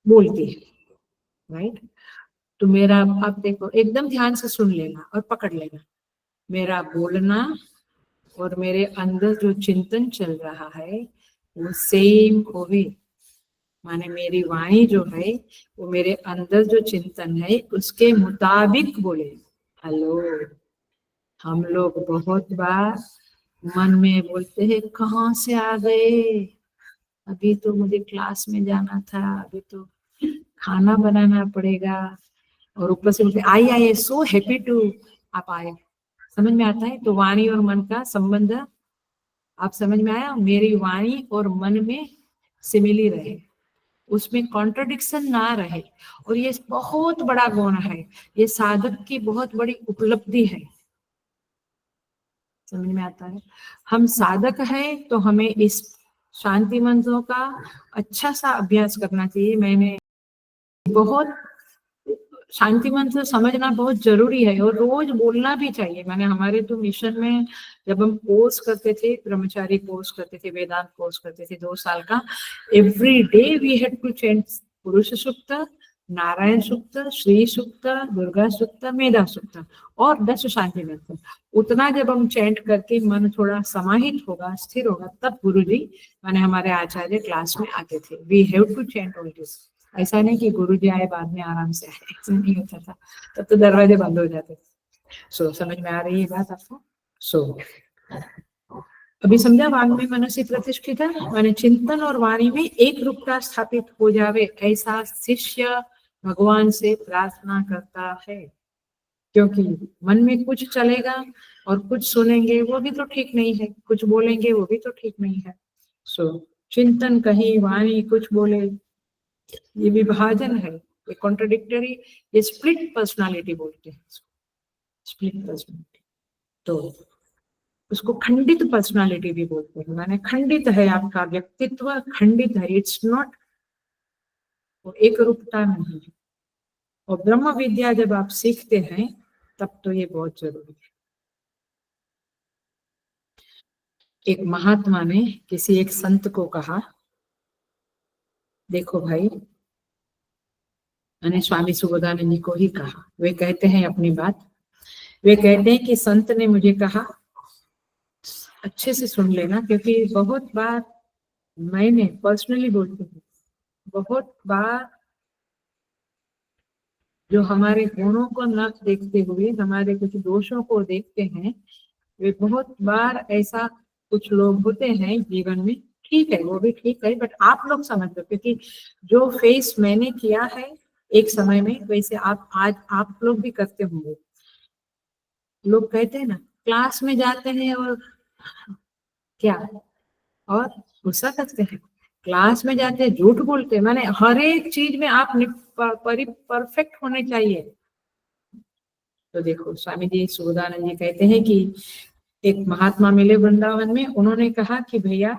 बोलती है, राइट। तो मेरा, आप देखो, एकदम ध्यान से सुन लेना और पकड़ लेना, मेरा बोलना और मेरे अंदर जो चिंतन चल रहा है वो सेम होवे, माने मेरी वाणी जो है वो मेरे अंदर जो चिंतन है उसके मुताबिक बोले। हेलो, हम लोग बहुत बार मन में बोलते हैं, कहाँ से आ गए, अभी तो मुझे क्लास में जाना था, अभी तो खाना बनाना पड़ेगा, और ऊपर से बोलते आई आई सो हैप्पी टू आप आए। समझ में आता है? तो वाणी और मन का संबंध आप समझ में आया, मेरी वाणी और मन में सिमिली रहे, उसमें कॉन्ट्रडिक्शन ना रहे, और ये बहुत बड़ा गुण है, ये साधक की बहुत बड़ी उपलब्धि है। समझ में आता है? हम साधक हैं तो हमें इस शांति मंत्रों का अच्छा सा अभ्यास करना चाहिए। मैंने बहुत शांति मंत्र समझना बहुत जरूरी है और रोज बोलना भी चाहिए। मैंने हमारे तो मिशन में जब हम कोर्स करते थे, ब्रह्मचारी कोर्स करते थे, वेदांत कोर्स करते थे 2 साल का, every day we had to chant Purusha Sukta, Narayan सूक्त, श्री सूक्त, दुर्गा सूक्त, मेधा सूक्त और 10 शांति मंत्र। उतना जब हम चैंट करके मन थोड़ा समाहित होगा, स्थिर होगा, तब गुरुजी माने हमारे आचार्य क्लास में आते थे। We have to chant all this. ऐसा नहीं कि गुरुजी आए बाद में आराम से आए, ऐसा नहीं होता था, तब तो दरवाजे बंद हो जाते। सो समझ में आ रही है बात आपको? सो अभी समझा, वाणी में मनसी प्रतिष्ठित है, माने चिंतन और वाणी में एक रूपता स्थापित हो जावे, ऐसा शिष्य भगवान से प्रार्थना करता है। क्योंकि मन में कुछ चलेगा और कुछ सुनेंगे वो भी तो ठीक नहीं है, कुछ बोलेंगे वो भी तो ठीक नहीं है। सो चिंतन कहीं, वाणी कुछ बोले, ये विभाजन है, ये कॉन्ट्रडिक्टरी, ये स्प्लिट पर्सनालिटी बोलते हैं, स्प्लिट पर्सनालिटी। तो उसको खंडित पर्सनालिटी भी बोलते हैं, माने खंडित है, आपका व्यक्तित्व खंडित है, इट्स नॉट, एक रूपता नहीं है। और ब्रह्म विद्या जब आप सीखते हैं तब तो ये बहुत जरूरी है। एक महात्मा ने किसी एक संत को कहा, देखो भाई, मैंने स्वामी सुबोधानंद जी को ही कहा, वे कहते हैं अपनी बात, वे कहते हैं कि संत ने मुझे कहा, अच्छे से सुन लेना, क्योंकि बहुत बार मैंने पर्सनली बोलती हूँ, बहुत बार जो हमारे गुणों को न देखते हुए हमारे कुछ दोषों को देखते हैं, वे बहुत बार ऐसा कुछ लोग होते हैं जीवन में, ठीक है वो भी ठीक है, बट आप लोग समझ लो, क्योंकि जो फेस मैंने किया है एक समय में, वैसे आप आज आप लोग भी करते होंगे। लोग कहते हैं ना, क्लास में जाते हैं और क्या, और गुस्सा करते हैं, क्लास में जाते हैं झूठ बोलते हैं, माने हर एक चीज में आप परफेक्ट होने चाहिए। तो देखो, स्वामी जी सुबोधानंद जी कहते हैं कि एक महात्मा मिले वृंदावन में, उन्होंने कहा कि भैया,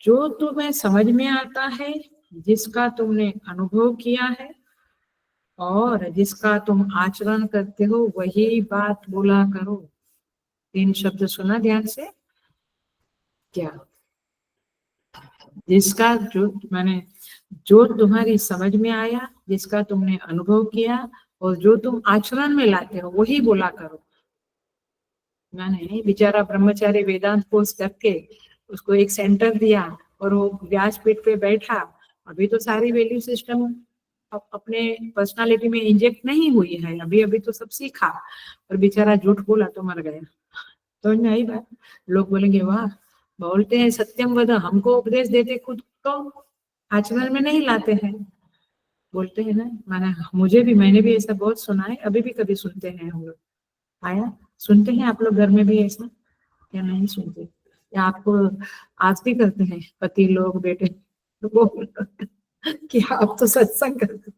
जो तुम्हें समझ में आता है, जिसका तुमने अनुभव किया है और जिसका तुम आचरण करते हो, वही बात बोला करो। 3 शब्द सुना ध्यान से, क्या, जिसका जो माने जो तुम्हारी समझ में आया, जिसका तुमने अनुभव किया और जो तुम आचरण में लाते हो, वही बोला करो। मैंने बेचारा ब्रह्मचारी वेदांत कोर्स करके उसको एक सेंटर दिया और वो व्यासपीठ पे बैठा, अभी तो सारी वैल्यू सिस्टम अपने पर्सनालिटी में इंजेक्ट नहीं हुई है, अभी अभी तो सब सीखा, और बेचारा झूठ बोला तो मर गया। तो नहीं बात, लोग बोलेंगे वाह, बोलते हैं सत्यम वद, हमको उपदेश देते, खुद तो आचरण में नहीं लाते हैं, बोलते हैं ना। माना मुझे भी, मैंने भी ऐसा बहुत सुना है, अभी भी कभी सुनते हैं हम लोग। आया, सुनते हैं आप लोग घर में भी ऐसा, या नहीं सुनते, या आपको आज भी करते हैं पति लोग, बेटे वो कि आप तो सत्संग करते।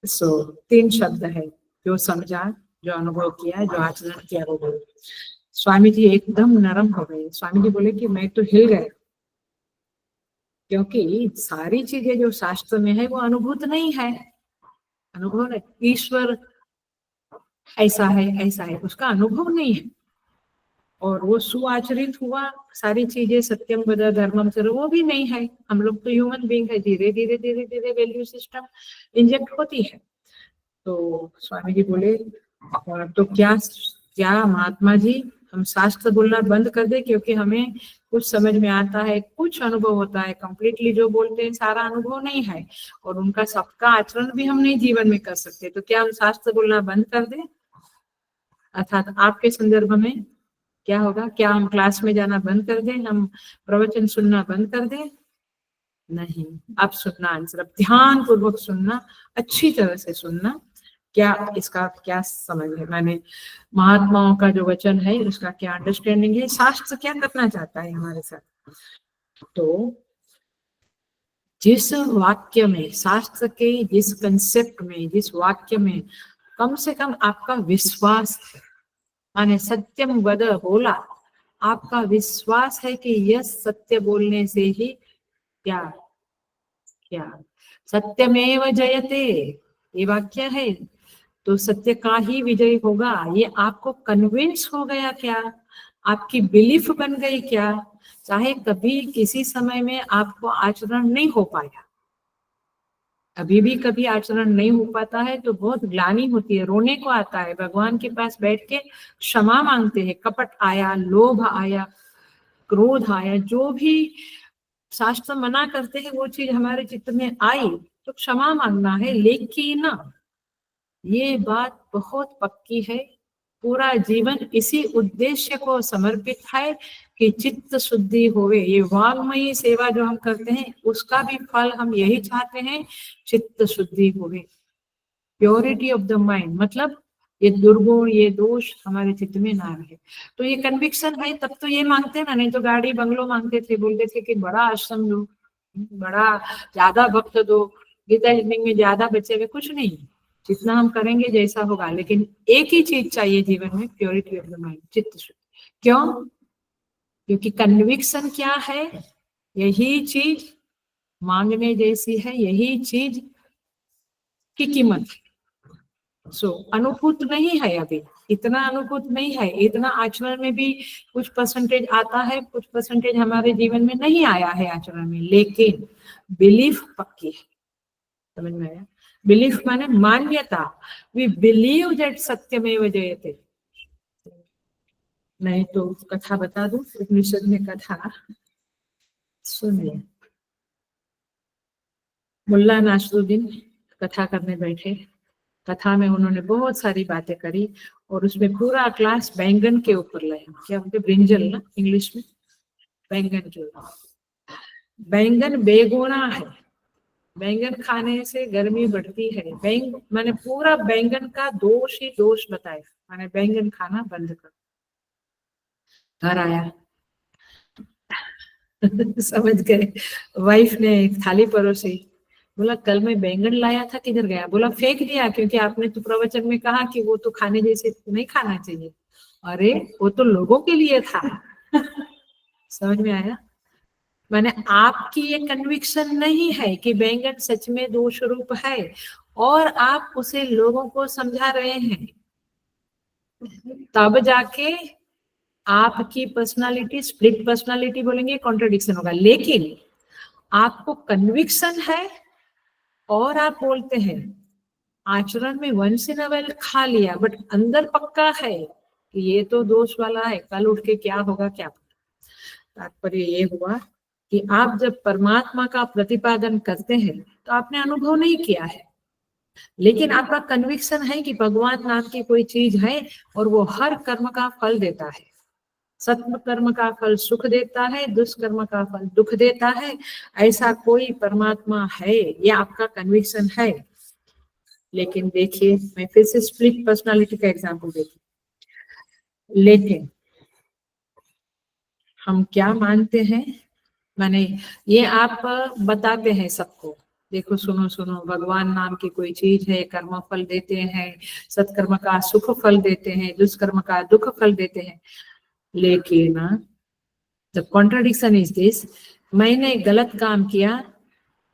सो 3 शब्द है, जो समझा, जो अनुभव किया, जो आचरण किया, वो बोले। स्वामी जी एकदम नरम हो गए, स्वामी जी बोले कि मैं तो हिल गए, क्योंकि सारी चीजें जो शास्त्र में है वो अनुभूत नहीं है, अनुभव नहीं, ईश्वर ऐसा है उसका अनुभव नहीं है। और वो सुआचरित हुआ, सारी चीजें सत्यम वद धर्मम चर, वो भी नहीं है। हम लोग तो ह्यूमन बीइंग है, धीरे धीरे धीरे धीरे वैल्यू सिस्टम इंजेक्ट होती है। तो स्वामी जी बोले तो क्या क्या महात्मा जी हम शास्त्र बोलना बंद कर दे, क्योंकि हमें कुछ समझ में आता है, कुछ अनुभव होता है, कंप्लीटली जो बोलते हैं सारा अनुभव नहीं है, और उनका सबका आचरण भी हम नहीं जीवन में कर सकते, तो क्या हम शास्त्र बोलना बंद कर दें? अर्थात आपके संदर्भ में क्या होगा? क्या हम क्लास में जाना बंद कर दें, हम प्रवचन सुनना बंद कर दें? नहीं, अब सुनना आंसर, अब ध्यान पूर्वक सुनना, अच्छी तरह से सुनना। क्या इसका क्या समझ है, माने महात्माओं का जो वचन है उसका क्या अंडरस्टैंडिंग है, शास्त्र क्या करना चाहता है हमारे साथ। तो जिस वाक्य में, शास्त्र के जिस कंसेप्ट में, जिस वाक्य में कम से कम आपका विश्वास है, माने सत्यम वद बोला, आपका विश्वास है कि यह सत्य बोलने से ही क्या क्या सत्यमेव जयते, ये वाक्य है, तो सत्य का ही विजय होगा, ये आपको कन्विंस हो गया क्या? आपकी बिलीफ बन गई क्या? चाहे कभी किसी समय में आपको आचरण नहीं हो पाया, अभी भी कभी आचरण नहीं हो पाता है तो बहुत ग्लानि होती है, रोने को आता है, भगवान के पास बैठ के क्षमा मांगते हैं। कपट आया, लोभ आया, क्रोध आया, जो भी शास्त्र मना करते हैं वो चीज हमारे चित्त में आई तो क्षमा मांगना है। लेकिन ये बात बहुत पक्की है, पूरा जीवन इसी उद्देश्य को समर्पित है कि चित्त शुद्धि होवे। ये वाग्मयी सेवा जो हम करते हैं उसका भी फल हम यही चाहते हैं, चित्त शुद्धि होवे, प्योरिटी ऑफ द माइंड, मतलब ये दुर्गुण, ये दोष हमारे चित्त में ना रहे। तो ये कन्विक्शन है, तब तो ये मांगते ना, नहीं तो गाड़ी बंगलो मांगते थे, बोलते थे कि बड़ा आश्रम दो, बड़ा ज्यादा भक्त दो, गीता रीडिंग में ज्यादा बचे हुए, कुछ नहीं, जितना हम करेंगे जैसा होगा। लेकिन एक ही चीज चाहिए जीवन में, प्योरिटी ऑफ द माइंड, चित्त शुद्धि। क्यों? क्योंकि कन्विक्शन क्या है? यही चीज मांगने जैसी है, यही चीज की कीमत है। अनुभूत नहीं है, अभी इतना अनुभूत नहीं है, इतना आचरण में भी कुछ परसेंटेज आता है, कुछ परसेंटेज हमारे जीवन में नहीं आया है आचरण में, लेकिन बिलीफ पक्की है। समझ में आया? बिलीफ माने मान्यता, वी बिलीव दैट सत्यमेव जयते। नहीं तो कथा बता दूं, उपनिषद में कथा सुनिए। मुल्ला नासरुद्दीन कथा करने बैठे, कथा में उन्होंने बहुत सारी बातें करी और उसमें पूरा क्लास बैंगन के ऊपर लाया। क्या बोलते, ब्रिंजल ना इंग्लिश में, बैंगन के ऊपर। बैंगन बेगुना है, बैंगन खाने से गर्मी बढ़ती है, मैंने पूरा बैंगन का दोष ही दोष बताया, मैंने बैंगन खाना बंद कर। घर आया समझ गए, वाइफ ने एक थाली परोसी, बोला कल मैं बैंगन लाया था, किधर गया? बोला फेंक दिया, क्योंकि आपने तो प्रवचन में कहा कि वो तो खाने जैसे नहीं खाना चाहिए। अरे वो तो लोगों के लिए था समझ में आया? माने आपकी ये कन्विक्शन नहीं है कि बैंगन सच में दोष रूप है और आप उसे लोगों को समझा रहे हैं, तब जाके आपकी पर्सनालिटी, स्प्लिट पर्सनालिटी बोलेंगे, कॉन्ट्रडिक्शन होगा। लेकिन आपको कन्विक्शन है और आप बोलते हैं, आचरण में वंस इन अ व्हाइल खा लिया, बट अंदर पक्का है कि ये तो दोष वाला है, कल उठ के क्या होगा क्या पता। तात्पर्य ये हुआ कि आप जब परमात्मा का प्रतिपादन करते हैं तो आपने अनुभव नहीं किया है, लेकिन आपका कन्विक्शन है कि भगवान नाम की कोई चीज है और वो हर कर्म का फल देता है। सत्म कर्म का फल सुख देता है, दुष्कर्म का फल दुख देता है, ऐसा कोई परमात्मा है, ये आपका कन्विक्शन है। लेकिन देखिए, मैं फिर से स्प्लिट पर्सनालिटी का एग्जांपल देती, लेकिन हम क्या मानते हैं, माने ये आप बताते हैं सबको, देखो सुनो सुनो, भगवान नाम की कोई चीज है, कर्म फल देते हैं, सत्कर्म का सुख फल देते हैं, दुष्कर्म का दुख फल देते हैं। लेकिन द कॉन्ट्रडिक्शन इज दिस, मैंने गलत काम किया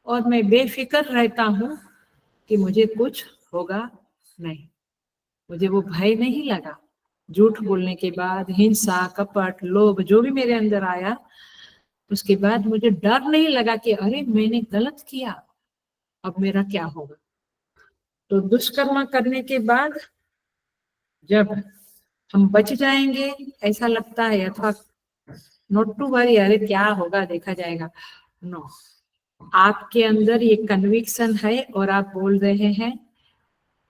और मैं बेफिक्र रहता हूं कि मुझे कुछ होगा नहीं, मुझे वो भय नहीं लगा, झूठ बोलने के बाद, हिंसा, कपट, लोभ जो भी मेरे अंदर आया, उसके बाद मुझे डर नहीं लगा कि अरे मैंने गलत किया, अब मेरा क्या होगा। तो दुष्कर्म करने के बाद जब हम बच जाएंगे ऐसा लगता है, अथवा नॉट टू वरी, अरे क्या होगा देखा जाएगा, नो, आपके अंदर ये कन्विक्शन है और आप बोल रहे हैं,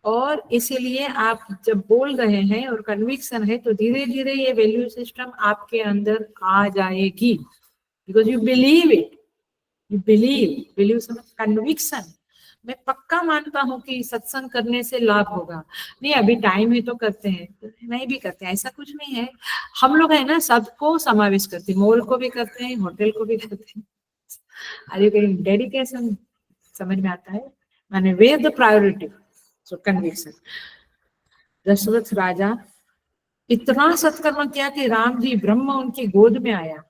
और इसीलिए आप जब बोल रहे हैं और कन्विक्शन है तो धीरे धीरे ये वैल्यू सिस्टम आपके अंदर आ जाएगी, because you believe it, you believe conviction. मैं पक्का मानता हूँ कि सत्संग करने से लाभ होगा, नहीं अभी टाइम है तो करते हैं, नहीं भी करते हैं, ऐसा कुछ नहीं है। हम लोग है ना सबको समावेश करते हैं, मॉल को भी करते हैं, होटल को भी करते हैं। आर यू गेटिंग डेडिकेशन, समझ में आता है, माने where the priority, so conviction. Dasharatha राजा इतना सत्कर्म किया कि राम जी ब्रह्म उनकी गोद में आया,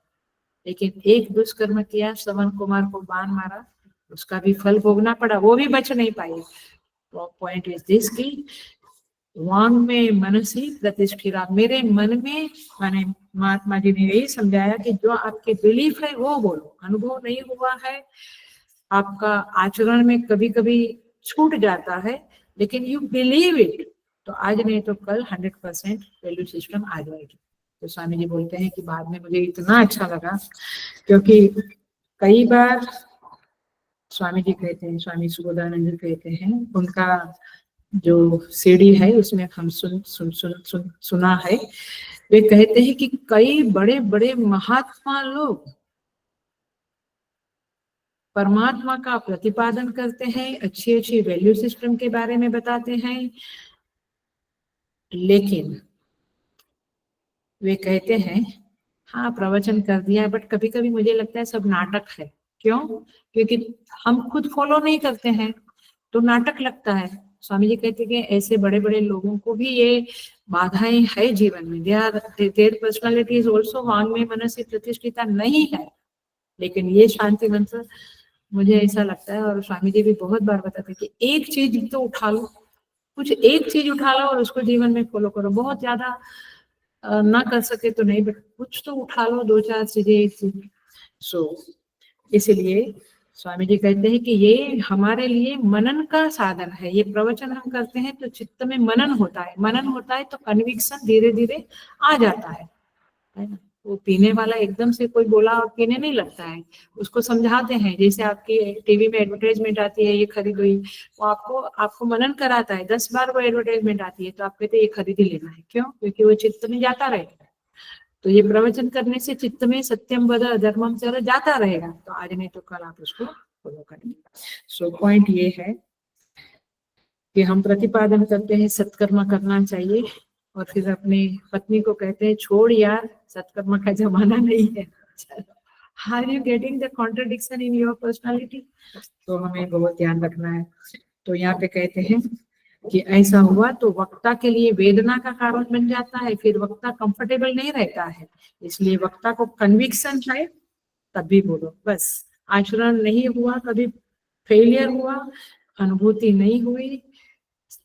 लेकिन एक दुष्कर्म किया, श्रवण कुमार को बाण मारा, उसका भी फल भोगना पड़ा, वो भी बच नहीं पाए। पॉइंट इज दिस की वांग में मनसी प्रतिष्ठिता, मेरे मन में, माने महात्मा जी ने यही समझाया कि जो आपके बिलीफ है वो बोलो, अनुभव नहीं हुआ है, आपका आचरण में कभी कभी छूट जाता है, लेकिन यू बिलीव इट, तो आज नहीं तो कल 100% वैल्यू सिस्टम आ जाएगी। तो स्वामी जी बोलते हैं कि बाद में मुझे इतना अच्छा लगा, क्योंकि कई बार स्वामी जी कहते हैं, स्वामी सुबोधानंद कहते हैं, उनका जो सीडी है उसमें हम सुना है, वे कहते हैं कि कई बड़े बड़े महात्मा लोग परमात्मा का प्रतिपादन करते हैं, अच्छी अच्छी वैल्यू सिस्टम के बारे में बताते हैं, लेकिन वे कहते हैं हाँ प्रवचन कर दिया, बट कभी कभी मुझे लगता है सब नाटक है। क्यों? क्योंकि हम खुद फॉलो नहीं करते हैं तो नाटक लगता है। स्वामी जी कहते हैं कि ऐसे बड़े बड़े लोगों को भी ये बाधाएं है जीवन में, देयर पर्सनालिटी इज ऑल्सो वांग में मनसी प्रतिष्ठिता नहीं है, लेकिन ये शांति मंत्र मुझे ऐसा लगता है, और स्वामी जी भी बहुत बार बताते हैं कि एक चीज तो उठा लो, कुछ एक चीज उठा लो और उसको जीवन में फॉलो करो, बहुत ज्यादा ना कर सके तो नहीं, बट कुछ तो उठा लो, दो चार चीजें, एक चीज। सो इसलिए स्वामी जी कहते हैं कि ये हमारे लिए मनन का साधन है, ये प्रवचन हम करते हैं तो चित्त में मनन होता है, मनन होता है तो कन्विक्शन धीरे धीरे आ जाता है ना। वो पीने वाला एकदम से कोई बोला और पीने नहीं लगता है, उसको समझाते हैं, जैसे आपकी टीवी में एडवर्टाइजमेंट आती है ये खरीदो, वो आपको मनन कराता है, 10 बार वो एडवर्टाइजमेंट आती है तो आप कहते हैं ये खरीद ही लेना है। क्यों? क्योंकि वो चित्त में जाता रहेगा। तो ये प्रवचन करने से चित्त में सत्यम वद धर्मम चर जाता रहेगा, तो आज नहीं तो कल आप उसको फॉलो करेंगे। सो पॉइंट ये है कि हम प्रतिपादन करते हैं सत्कर्म करना चाहिए, और फिर अपनी पत्नी को कहते हैं छोड़ यार, सत्कर्म का जमाना नहीं है। Are you getting the contradiction in your personality? तो हमें बहुत ध्यान रखना है। तो यहाँ पे कहते हैं कि ऐसा हुआ तो वक्ता के लिए वेदना का कारण बन जाता है, फिर वक्ता कंफर्टेबल नहीं रहता है, इसलिए वक्ता को कन्विक्शन है तभी बोलो। बस आचरण नहीं हुआ, कभी फेलियर हुआ, अनुभूति नहीं हुई,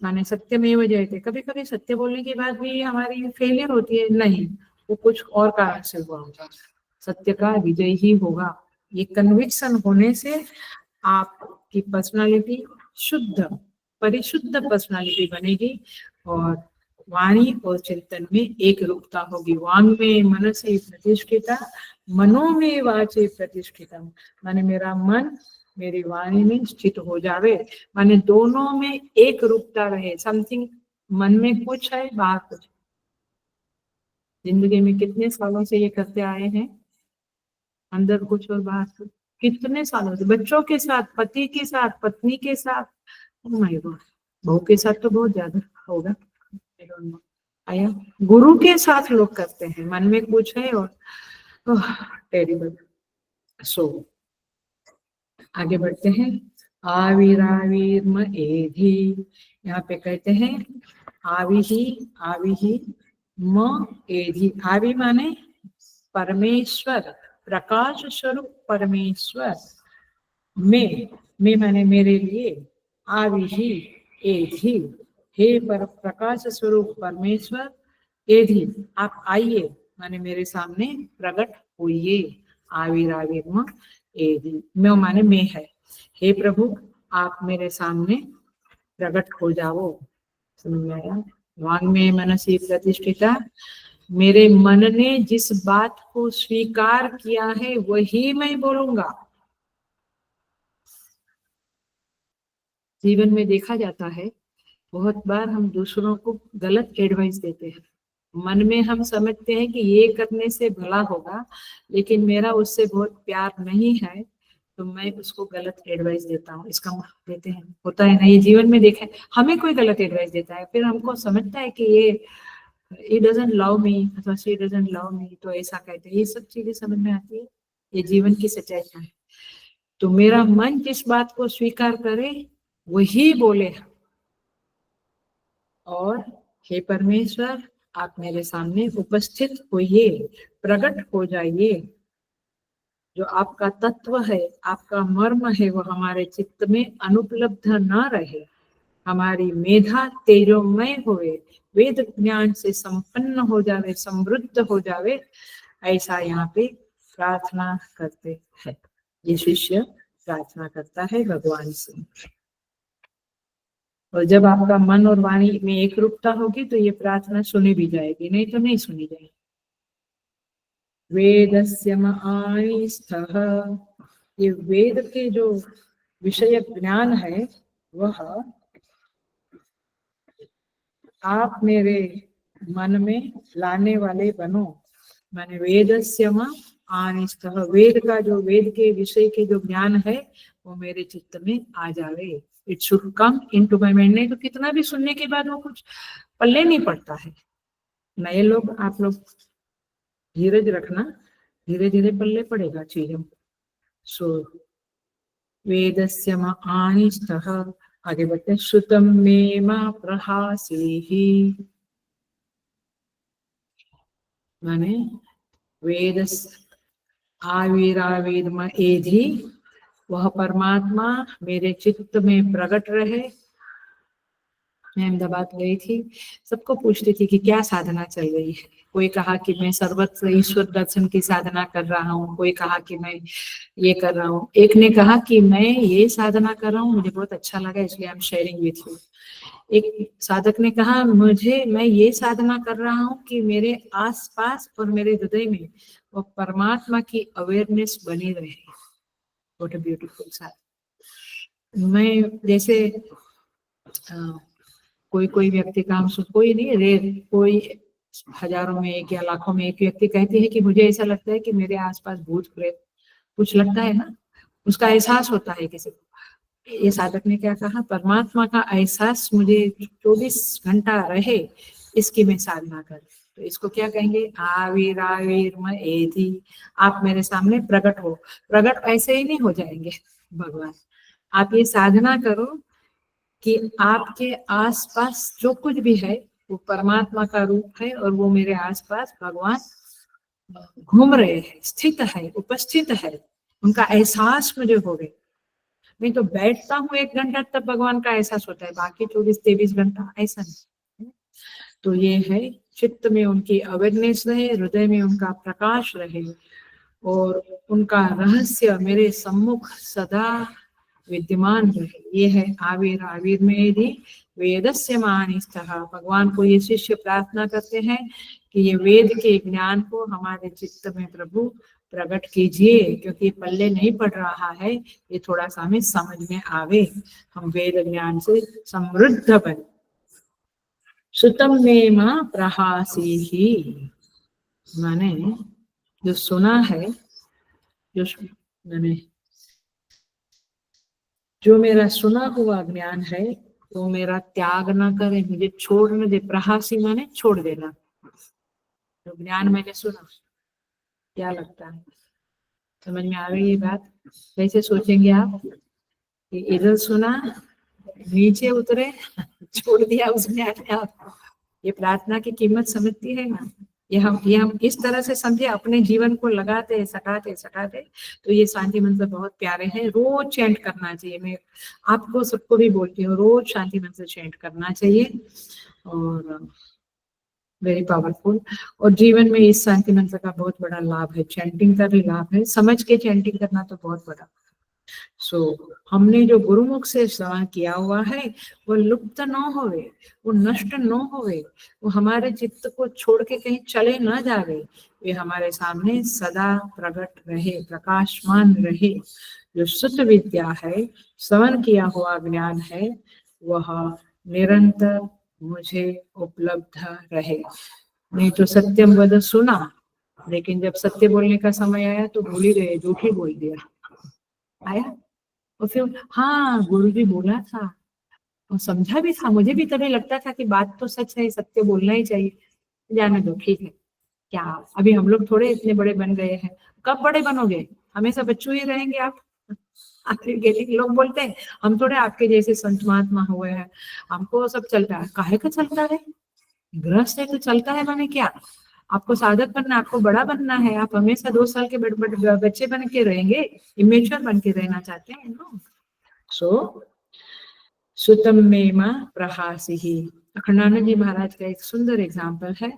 माने सत्य में वजह थे, कभी कभी सत्य बोलने के बाद भी हमारी फेलियर होती है, नहीं वो कुछ और कारण से हुआ होगा, सत्य का विजय ही होगा। ये कन्विक्शन होने से आपकी पर्सनालिटी शुद्ध परिशुद्ध पर्सनालिटी बनेगी, और वाणी और चिंतन में एक रूपता होगी। वांग में मन से प्रतिष्ठिता, मनो में वाचे प्रतिष्ठिता, माने मेरा मन मेरी वाणी में स्थित हो जावे, माने दोनों में एक रूपता रहे, समथिंग मन में कुछ है बाहर कुछ। जिंदगी में कितने सालों से ये करते आए हैं, अंदर कुछ और बाहर कुछ, कितने सालों से, बच्चों के साथ, पति के साथ, पत्नी के साथ, बहू के साथ तो बहुत ज्यादा होगा, आया गुरु के साथ लोग करते हैं, मन में कुछ है और टेरिबल। सो आगे बढ़ते हैं। आविराविर्म एधि, यहाँ पे कहते हैं आविही म एधि। आवि माने परमेश्वर, प्रकाश स्वरूप परमेश्वर, में माने मेरे लिए, आविही एधि, हे पर प्रकाश स्वरूप परमेश्वर, एधि आप आइए, माने मेरे सामने प्रकट होइए। आविर्भाव एधि, मैं माने मैं है, हे प्रभु आप मेरे सामने प्रकट हो जाओ। समझ में आया? वांग में मनसी प्रतिष्ठिता, मेरे मन ने जिस बात को स्वीकार किया है वही मैं बोलूंगा। जीवन में देखा जाता है बहुत बार हम दूसरों को गलत एडवाइस देते हैं। मन में हम समझते हैं कि ये करने से भला होगा, लेकिन मेरा उससे बहुत प्यार नहीं है, तो मैं उसको गलत एडवाइस देता हूँ। इसका देते हैं, होता है ना, ये जीवन में देखा है। हमें कोई गलत एडवाइस देता है, फिर हमको समझता है कि ये डजंट लव मी अथवा शी डजंट लव मी, तो ऐसा कहते हैं। ये सब चीजें समझ में आती है, ये जीवन की सच्चाई है। तो मेरा मन जिस बात को स्वीकार करे वही बोले। और हे परमेश्वर आप मेरे सामने उपस्थित होइए, प्रकट हो जाइए। जो आपका तत्व है, आपका मर्म है, वो हमारे चित्त में अनुपलब्ध न रहे। हमारी मेधा तेजोमय होवे, वेद ज्ञान से संपन्न हो जावे, समृद्ध हो जावे, ऐसा यहाँ पे प्रार्थना करते हैं। ये शिष्य प्रार्थना करता है भगवान से। और जब आपका मन और वाणी में एक रूपता होगी तो ये प्रार्थना सुनी भी जाएगी, नहीं तो नहीं सुनी जाएगी। वेदस्य मआनिस्थः, ये वेद के जो विषय ज्ञान है वह आप मेरे मन में लाने वाले बनो। माने वेदस्य मआनिस्थः, वेद का जो, वेद के विषय के जो ज्ञान है वो मेरे चित्त में आ जावे। It should come into my mind. नहीं तो कितना भी सुनने के बाद वो कुछ पल्ले नहीं पड़ता है। नए लोग, आप लोग धीरज रखना, धीरे धीरे पल्ले पड़ेगा चीजों। सो वेदस्य मआनिस्थः, आगे बढ़ते हैं। श्रुतम मे मा प्रहासीहि, माने वेद आविरावेद म एधि, वह परमात्मा मेरे चित्त में प्रकट रहे। मैं अहमदाबाद गई थी, सबको पूछती थी कि क्या साधना चल रही है। कोई कहा कि मैं सर्वत्र ईश्वर दर्शन की साधना कर रहा हूँ, कोई कहा कि मैं ये कर रहा हूँ, एक ने कहा कि मैं ये साधना कर रहा हूँ, मुझे बहुत अच्छा लगा इसलिए I am sharing with you. एक साधक ने कहा मैं ये साधना कर रहा हूँ कि मेरे आसपास और मेरे हृदय में वो परमात्मा की अवेयरनेस बनी रहे। व्हाट अ ब्यूटीफुल साधना। मैं जैसे कोई व्यक्ति का हम कोई नहीं, रेर कोई हजारों में एक या लाखों में एक व्यक्ति कहते हैं कि मुझे ऐसा लगता है कि मेरे आसपास भूत प्रेत कुछ लगता है ना, उसका एहसास होता है किसी को। ये साधक ने क्या कहा, परमात्मा का एहसास मुझे 24 घंटा रहे, इसकी मैं साधना कर। तो इसको क्या कहेंगे, आविराविर्म एधि, आप मेरे सामने प्रकट हो। प्रकट ऐसे ही नहीं हो जाएंगे भगवान, आप ये साधना करो कि आपके आसपास जो कुछ भी है वो परमात्मा का रूप है, और वो मेरे आसपास भगवान घूम रहे हैं, स्थित है, उपस्थित है, उनका एहसास मुझे हो गया। नहीं तो बैठता हूँ 1 घंटा तब भगवान का एहसास होता है, बाकी 24-23 घंटा ऐसा नहीं। तो ये है, चित्त में उनकी अवेयरनेस रहे, हृदय में उनका प्रकाश रहे, और उनका रहस्य मेरे सम्मुख सदा विद्यमान रहे। ये है आविर। आविर में यदि वेदस्य मानिस्थः, भगवान को ये शिष्य प्रार्थना करते हैं कि ये वेद के ज्ञान को हमारे चित्त में प्रभु प्रकट कीजिए, क्योंकि पल्ले नहीं पड़ रहा है, ये थोड़ा सा हमें समझ में आवे, हम वेद ज्ञान से समृद्ध बने। सुतम में मां प्रहासीहि, माने जो सुना है, जो मैंने जो मेरा सुना हुआ ज्ञान है वो मेरा त्याग ना करे, मुझे छोड़ न दे। प्रहासी माने छोड़ देना। जो ज्ञान मैंने सुना, क्या लगता है, समझ में आ रही है बात? कैसे सोचेंगे आप कि इधर सुना, नीचे उतरे, छोड़ दिया उस ज्ञान ने आपको। ये प्रार्थना की कीमत समझती है ना? ये हम इस तरह से समझे, अपने जीवन को लगाते सटाते सटाते। तो ये शांति मंत्र बहुत प्यारे हैं, रोज चैंट करना चाहिए। मैं आपको सबको भी बोलती हूँ, रोज शांति मंत्र चैंट करना चाहिए। और वेरी पावरफुल। और जीवन में इस शांति मंत्र का बहुत बड़ा लाभ है, चैंटिंग का भी लाभ है, समझ के चैंटिंग करना तो बहुत बड़ा। हमने जो गुरुमुख से श्रवण किया हुआ है वो लुप्त न होवे, वो नष्ट न होवे, वो हमारे चित्त को छोड़ के कहीं चले न जावे, वे हमारे सामने सदा प्रकट रहे, प्रकाशमान रहे। जो शुद्ध विद्या है, श्रवण किया हुआ ज्ञान है, वह निरंतर मुझे उपलब्ध रहे। नहीं तो सत्यम वद सुना, लेकिन जब सत्य बोलने का समय आया तो भूल ही गए, झूठ ही बोल दिया। आया और फिर हाँ गुरु जी बोला था और समझा भी था, मुझे भी तभी लगता था कि बात तो सच है, सत्य बोलना ही चाहिए। जाने दो, ठीक है, क्या अभी हम लोग थोड़े इतने बड़े बन गए हैं, कब बड़े बनोगे, हमेशा बच्चों ही रहेंगे आप। लोग बोलते हैं हम थोड़े आपके जैसे संत महात्मा हुए हैं, हमको सब चलता है। काहे का चलता है, गृहस्थ है तो चलता है माने क्या, आपको साधक बनना, आपको बड़ा बनना है, आप हमेशा 2 साल के बच्चे बन के रहेंगे, इमेच्योर बन के रहना चाहते हैं लोग। सुतम में मां प्रहासी ही, अखंडानंद जी महाराज का एक सुंदर एग्जाम्पल है।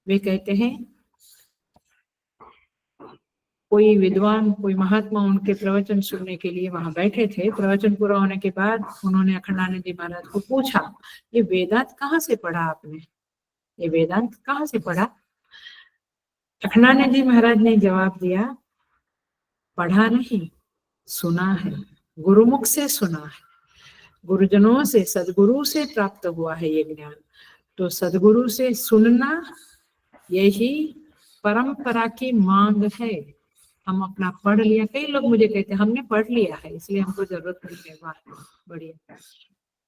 वे कहते हैं कोई विद्वान, कोई महात्मा उनके प्रवचन सुनने के लिए वहां बैठे थे। प्रवचन पूरा होने के बाद उन्होंने अखंडानंद जी महाराज को पूछा, ये वेदांत कहाँ से पढ़ा आपने, ये वेदांत कहाँ से पढ़ा। अखंडानंद जी महाराज ने जवाब दिया, पढ़ा नहीं, सुना है, गुरुमुख से सुना है, गुरुजनों से, सदगुरु से प्राप्त हुआ है ये ज्ञान। तो सदगुरु से सुनना यही परंपरा की मांग है। हम अपना पढ़ लिया, कई लोग मुझे कहते हैं हमने पढ़ लिया है इसलिए हमको जरूरत नहीं है। वाह बढ़िया।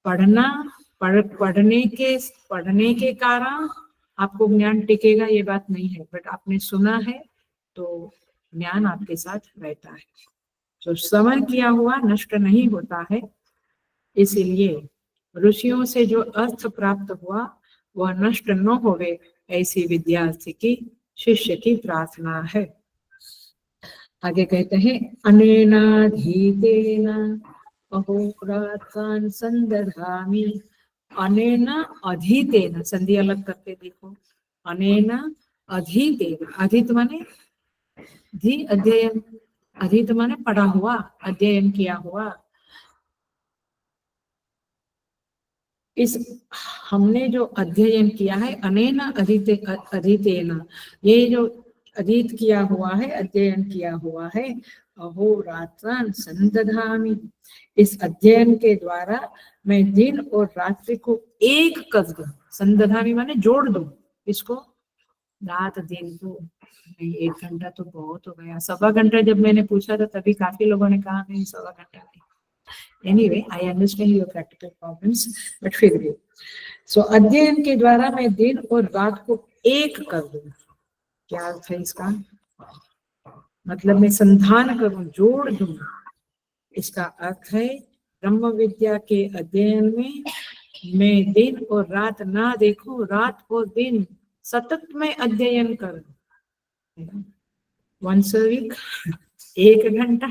पढ़ना, पढ़ने के कारण आपको ज्ञान टिकेगा ये बात नहीं है, बट आपने सुना है तो ज्ञान आपके साथ रहता है। तो श्रवण किया हुआ नष्ट नहीं होता है, इसीलिए ऋषियों से जो अर्थ प्राप्त हुआ वह नष्ट न होवे, ऐसी विद्यार्थी की, शिष्य की प्रार्थना है। आगे कहते हैं अनेनाधीतेन अहोरात्रान् संदधामि, अनेन अधीतेन, संधि अलग करके देखो, अनेन अधीतेन, अधीत माने धी अध्ययन, अधीत माने पढ़ा हुआ, अध्ययन किया हुआ। इस हमने जो अध्ययन किया है, अनेन अधीतेन, ये जो अधीत किया हुआ है, अध्ययन किया हुआ है, अहोरात्रान् संदधामि, इस अध्ययन के द्वारा मैं दिन और रात्रि को एक कर दूं। संदधामि माने जोड़ दूं, इसको रात दिन को। नहीं, 1 घंटा तो बहुत हो गया, 1.25 घंटा जब मैंने पूछा था तभी काफी लोगों ने कहा नहीं 1.25 घंटा नहीं। Anyway, I understand your practical problems, but फिर भी अध्ययन के द्वारा मैं दिन और रात को एक कर दूं। क्या अर्थ है इसका, मतलब मैं संधान करूं, जोड़ दूं। इसका अर्थ है ब्रह्म विद्या के अध्ययन में मैं दिन और रात ना देखूं, रात और दिन सतत में अध्ययन करूं। once a week 1 घंटा।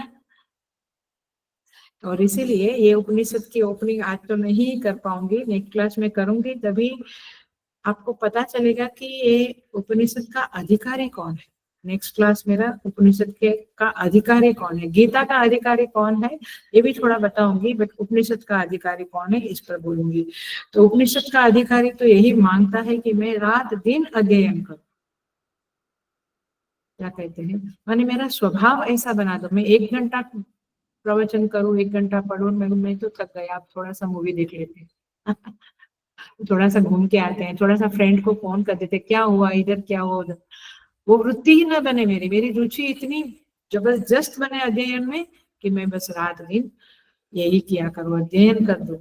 और इसीलिए ये उपनिषद की ओपनिंग आज तो नहीं कर पाऊंगी, नेक्स्ट क्लास में करूंगी, तभी आपको पता चलेगा कि ये उपनिषद का अधिकारी कौन है। नेक्स्ट क्लास मेरा उपनिषद के का अधिकारी कौन है, गीता का अधिकारी कौन है ये भी थोड़ा बताऊंगी, बट उपनिषद का अधिकारी कौन है इस पर बोलूंगी। तो उपनिषद का अधिकारी तो यही मांगता है कि मैं रात दिन अध्ययन करूं। क्या कहते हैं, माने मेरा स्वभाव ऐसा बना दो, मैं 1 घंटा प्रवचन करूं, 1 घंटा पढ़ूं, मैं तो थक गया, आप थोड़ा सा मूवी देख लेते हैं थोड़ा सा घूम के आते हैं, थोड़ा सा फ्रेंड को फोन कर देते, क्या हुआ इधर, क्या हुआ उधर। वो वृत्ति ही न बने मेरी रुचि इतनी जबरदस्त बने अध्ययन में कि मैं बस रात दिन यही किया करूं, अध्ययन कर दूं।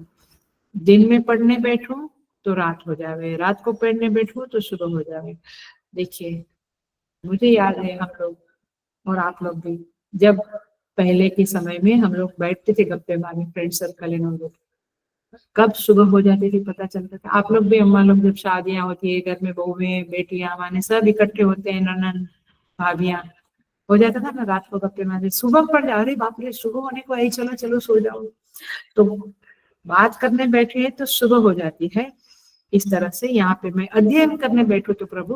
दिन में पढ़ने बैठूं तो रात हो जावे, रात को पढ़ने बैठूं तो सुबह हो जावे। देखिए मुझे याद है हम लोग और आप लोग भी, जब पहले के समय में हम लोग बैठते थे गप्पे मारने, फ्रेंड सर्कल इन लोग, कब सुबह हो जाती थी पता चलता था। आप लोग भी, अम्मा लोग जब शादियां होती है घर में, बहुएं बेटियां माने सब इकट्ठे होते हैं, ननन भाभियां, हो जाता था ना रात को गप्पे मारने, सुबह पड़ जाओ, अरे बाप रे सुबह होने को आई, चलो चलो सो जाओ। तो बात करने बैठे तो सुबह हो जाती है, इस तरह से यहाँ पे मैं अध्ययन करने बैठू तो प्रभु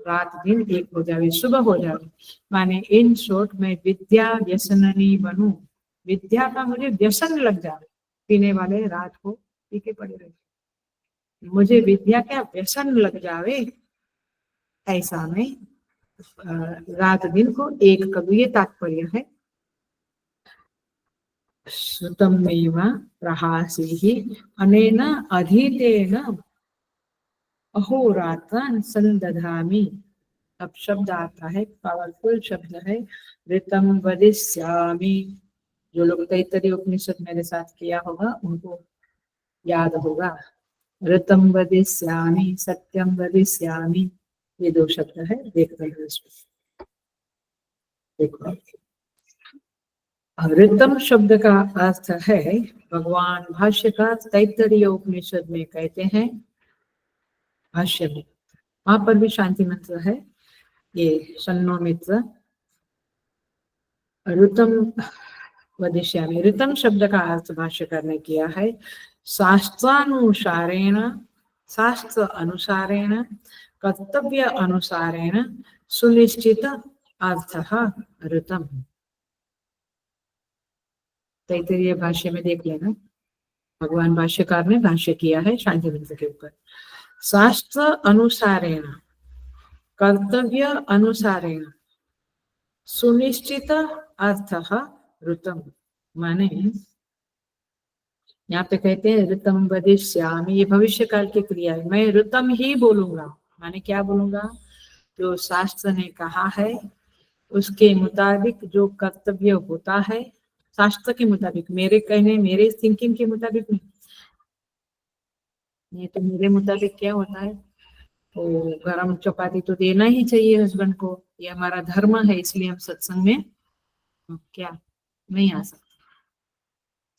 रात दिन एक हो जावे, सुबह हो जावे। माने इन शॉर्ट मैं विद्या व्यसननी बनूं, विद्या का मुझे व्यसन लग जावे, पीने वाले रात को पी के पड़े रहे, मुझे विद्या का व्यसन लग जावे, ऐसा मैं रात दिन को एक करूं, ये तात्पर्य है। श्रुतमेव प्रहासीहि अनेन अधीतेन अहोरात्रान् संदधामि। अब शब्द आता है, पावरफुल शब्द है, ऋतम वदिष्यामि। जो लोग तैत्तरीय उपनिषद मेरे साथ किया होगा उनको याद होगा। ऋतम वदिष्यामि, सत्यम वदिष्यामि, ये दो शब्द है, देख रहे हैं इसमें, देखो। ऋतम शब्द का अर्थ है, भगवान भाष्यकार तैत्तरीय उपनिषद में कहते हैं, भाष्य में, वहां पर भी शांति मंत्र है, ये सन्नो मित्र। ऋतम वदिष्यामि, ऋतम शब्द का अर्थ भाष्यकार ने किया है, शास्त्रानुसारेण, शास्त्र अनुसारेण, कर्तव्य अनुसारेण सुनिश्चित अर्थः ऋतम। तैत्तरीय भाष्य में देख लेना, भगवान भाष्यकार ने भाष्य किया है शांति मंत्र के ऊपर। शास्त्र अनुसारेण, कर्तव्य अनुसारेण, सुनिश्चित अर्थः ऋतम। माने यहाँ पे कहते हैं ऋतम वदिष्यामि, ये भविष्य काल की क्रिया है, मैं ऋतम ही बोलूंगा। माने क्या बोलूंगा? जो शास्त्र ने कहा है उसके मुताबिक जो कर्तव्य होता है, शास्त्र के मुताबिक, मेरे कहने, मेरे थिंकिंग के मुताबिक नहीं। ये तो मेरे मुताबिक क्या होता है, तो गरम चपाती तो देना ही चाहिए हस्बैंड को, ये हमारा धर्म है, इसलिए हम सत्संग में क्या नहीं आ सकते।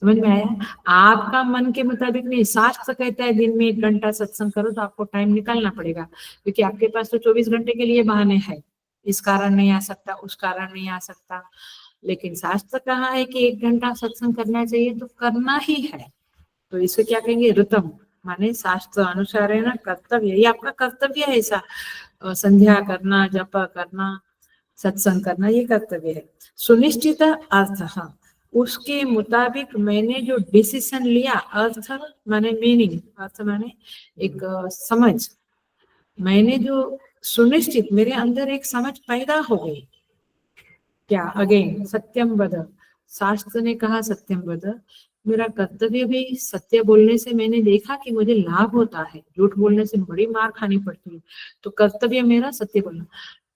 समझ में आया? आपका मन के मुताबिक नहीं, शास्त्र कहता है दिन में 1 घंटा सत्संग करो, तो आपको टाइम निकालना पड़ेगा, क्योंकि आपके पास तो 24 घंटे के लिए बहाने हैं, इस कारण नहीं आ सकता, उस कारण नहीं आ सकता। लेकिन शास्त्र कहा है कि 1 घंटा सत्संग करना चाहिए, तो करना ही है। तो इसे क्या कहेंगे? ऋतम, माने शास्त्र अनुसार है ना, कर्तव्य, ये आपका कर्तव्य है, ऐसा संध्या करना, जप करना, सत्संग करना, ये कर्तव्य है। सुनिश्चित अर्थ, हाँ, उसके मुताबिक मैंने जो डिसीजन लिया, अर्थ माने मीनिंग, अर्थ माने एक समझ, मैंने जो सुनिश्चित, मेरे अंदर एक समझ पैदा हो गई, क्या? अगेन सत्यम वद, शास्त्र ने कहा सत्यम वद, मेरा कर्तव्य भी सत्य बोलने से मैंने देखा कि मुझे लाभ होता है, झूठ बोलने से बड़ी मार खानी पड़ती है, तो कर्तव्य मेरा सत्य बोलना।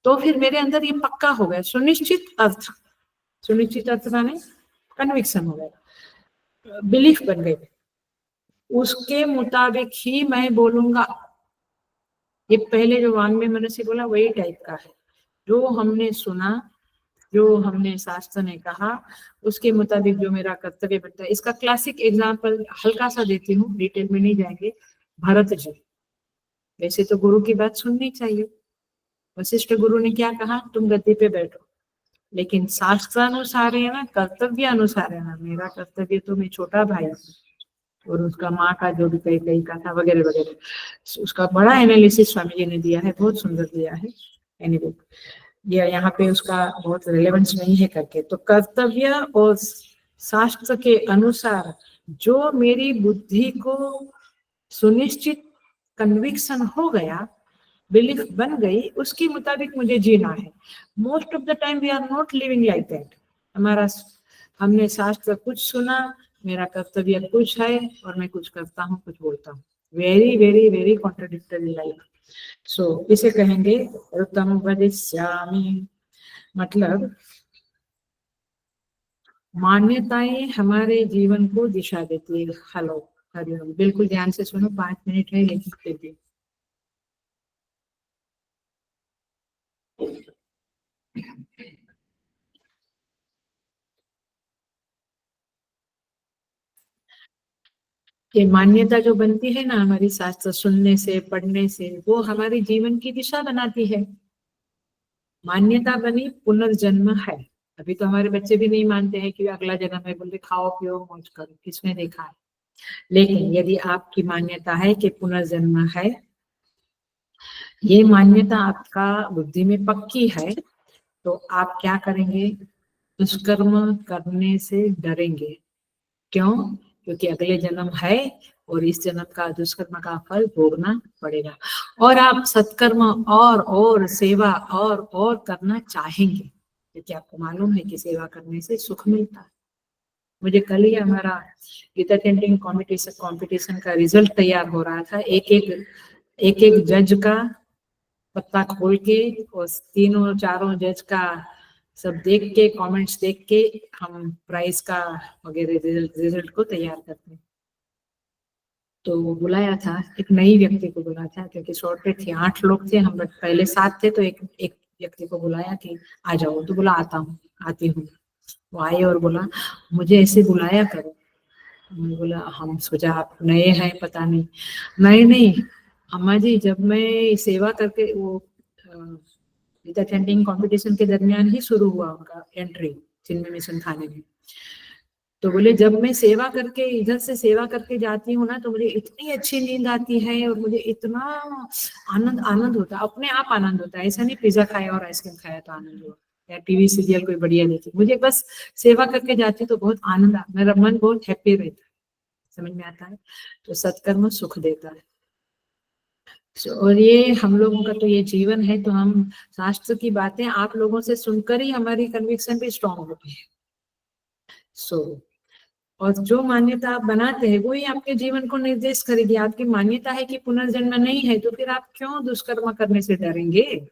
तो फिर मेरे अंदर ये पक्का हो गया, सुनिश्चित अर्थ, सुनिश्चित अर्थ माने कन्विक्शन हो गया, बिलीफ बन गई, उसके मुताबिक ही मैं बोलूंगा। ये पहले जो वांग में मनसी बोला वही टाइप का है, जो हमने सुना, जो हमने शास्त्र ने कहा, उसके मुताबिक जो मेरा कर्तव्य बनता है। इसका क्लासिक एग्जाम्पल हल्का सा देती हूँ, डिटेल में नहीं जाएंगे। भरत जी, वैसे तो गुरु की बात सुननी चाहिए, वशिष्ठ गुरु ने क्या कहा, तुम गद्दी पे बैठो, लेकिन शास्त्रानुसार है ना, कर्तव्य अनुसार है ना, मेरा कर्तव्य तो मैं छोटा भाई हूँ, और उसका माँ का जो भी कई कई का था वगैरह वगैरह, उसका बड़ा एनालिसिस स्वामी जी ने दिया है, बहुत सुंदर दिया है। एनीवे, ये यहाँ पे उसका बहुत रिलेवेंस नहीं है करके, तो कर्तव्य और शास्त्र के अनुसार जो मेरी बुद्धि को सुनिश्चित कन्विक्शन हो गया, बिलीफ बन गई, उसके मुताबिक मुझे जीना है। Most of the time we are not living like that. हमारा, हमने शास्त्र कुछ सुना, मेरा कर्तव्य कुछ है, और मैं कुछ करता हूँ, कुछ बोलता हूँ, very very very contradictory life. So इसे कहेंगे ऋतम वदिष्यामि, मतलब मान्यताएं हमारे जीवन को दिशा देती है। हेलो, हरिओम, बिल्कुल ध्यान से सुनो, 5 मिनट है लेकिन फिर भी। ये मान्यता जो बनती है ना हमारी शास्त्र सुनने से, पढ़ने से, वो हमारी जीवन की दिशा बनाती है। मान्यता बनी, पुनर्जन्म है। अभी तो हमारे बच्चे भी नहीं मानते हैं कि अगला जन्म है, बोलते खाओ पियो मौज करो, किसने देखा है? लेकिन यदि आपकी मान्यता है कि पुनर्जन्म है, ये मान्यता आपका बुद्धि में पक्की है, तो आप क्या करेंगे? दुष्कर्म करने से डरेंगे। क्यों? क्योंकि अगले जन्म है और इस जन्म का दुष्कर्म का फल भोगना पड़ेगा, और आप सत्कर्म और सेवा और करना चाहेंगे, क्योंकि आपको मालूम है कि सेवा करने से सुख मिलता है। मुझे कल ही हमारा गीता चैंटिंग कंपटीशन का रिजल्ट तैयार हो रहा था। एक जज का पत्ता खोल के और तीनों चारों जज का सब देख के, कमेंट्स देख के हम प्राइज का वगैरह रिजल्ट को तैयार करते हैं। तो बुलाया था, एक नई व्यक्ति को बुलाया था, क्योंकि शॉर्टेज थे, 8 लोग थे, हम पहले 7 थे, तो एक व्यक्ति को बुलाया कि आ जाओ। तो बोला आता हूँ, आती हूँ। वो आए और बोला मुझे ऐसे बुलाया करो। मैं बोला हम सोचा आप नए हैं, पता नहीं। नहीं अम्मा जी, जब मैं सेवा करके वो गीता चैंटिंग कंपटीशन के दरमियान ही शुरू हुआ उनका एंट्री चिन्मय मिशन थाने में। तो बोले जब मैं सेवा करके इधर से सेवा करके जाती हूँ ना, तो मुझे इतनी अच्छी नींद आती है और मुझे इतना आनंद होता है, अपने आप आनंद होता है। ऐसा नहीं पिज्जा खाया और आइसक्रीम खाया तो आनंद हुआ, या टीवी सीरियल कोई बढ़िया देखी। मुझे बस सेवा करके जाती तो बहुत आनंद आता, मेरा मन बहुत हैप्पी रहता है। समझ में आता है? तो सत्कर्म सुख देता है। और ये हम लोगों का तो ये जीवन है, तो हम शास्त्र की बातें आप लोगों से सुनकर ही हमारी कन्विक्शन भी स्ट्रांग होती है। और जो मान्यता आप बनाते हैं वही आपके जीवन को निर्देश करेगी। आपकी मान्यता है कि पुनर्जन्म नहीं है, तो फिर आप क्यों दुष्कर्म करने से डरेंगे?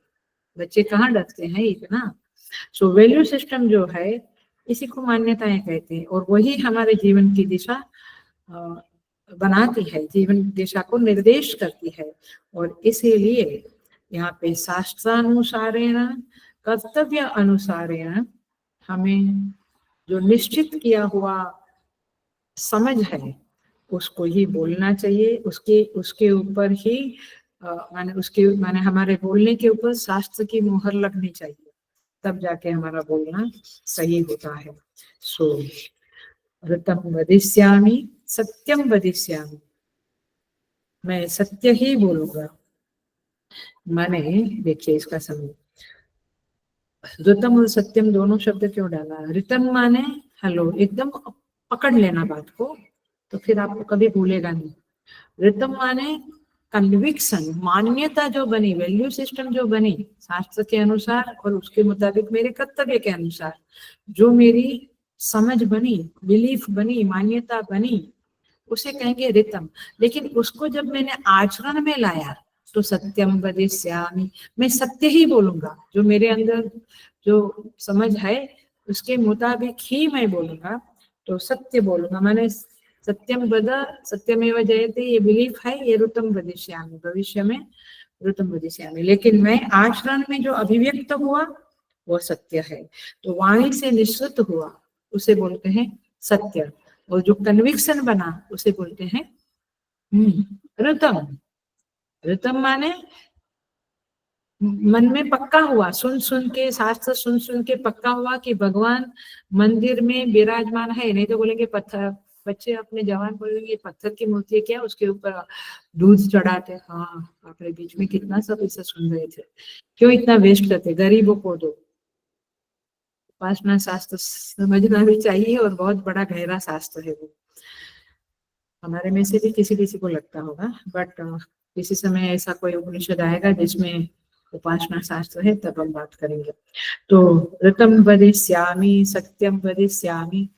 बच्चे कहाँ डरते हैं इतना? सो वैल्यू सिस्टम जो है, इसी को मान्यताएं कहते हैं, और वही हमारे जीवन की दिशा बनाती है, जीवन दिशा को निर्देश करती है। और इसीलिए यहाँ पे शास्त्रानुसारेण कर्तव्य अनुसारेण हमें जो निश्चित किया हुआ समझ है उसको ही बोलना चाहिए। उसके ऊपर ही माने हमारे बोलने के ऊपर शास्त्र की मुहर लगनी चाहिए, तब जाके हमारा बोलना सही होता है। सो ऋतम वदिष्यामि सत्यम वदिष्यामि, मैं सत्य ही बोलूंगा। माने देखिए इसका समझ, ऋतम और सत्यम दोनों शब्द क्यों डाला? ऋतम माने हेलो, एकदम पकड़ लेना बात को, तो फिर आपको कभी भूलेगा नहीं। ऋतम माने कन्विक्शन, मान्यता जो बनी, वैल्यू सिस्टम जो बनी शास्त्र के अनुसार और उसके मुताबिक मेरे कर्तव्य के अनुसार, जो मेरी समझ बनी, बिलीफ बनी, मान्यता बनी, उसे कहेंगे ऋतम। लेकिन उसको जब मैंने आचरण में लाया तो सत्यम वदिष्यामि, मैं सत्य ही बोलूंगा। जो मेरे अंदर जो समझ है उसके मुताबिक ही मैं बोलूंगा, तो सत्य बोलूंगा। मैंने सत्यम वद सत्यमेव जयते, ये बिलीफ है, ये ऋतम वदिष्यामि, भविष्य में ऋतम वदिष्यामि। लेकिन मैं आचरण में जो अभिव्यक्त हुआ वो सत्य है। तो वाणी से निश्चित हुआ उसे बोलते हैं सत्य, और जो कन्विक्शन बना उसे बोलते हैं ऋतम। ऋतम माने मन में पक्का हुआ, सुन सुन के शास्त्र सुन सुन के पक्का हुआ कि भगवान मंदिर में विराजमान है। नहीं तो बोलेंगे पत्थर, बच्चे अपने जवान बोलेंगे पत्थर की मूर्ति है क्या, उसके ऊपर दूध चढ़ाते। हाँ, अपने बीच में कितना सब ऐसा सुन रहे थे, क्यों इतना वेस्ट करते? गरीबों को दो। उपासना शास्त्र समझना भी चाहिए, और बहुत बड़ा गहरा शास्त्र है वो, हमारे में से भी किसी किसी को लगता होगा, बट किसी समय ऐसा कोई उपनिषद आएगा जिसमें उपासना शास्त्र है, तब हम बात करेंगे। तो ऋतम वदिष्यामि सत्यम वदिष्यामि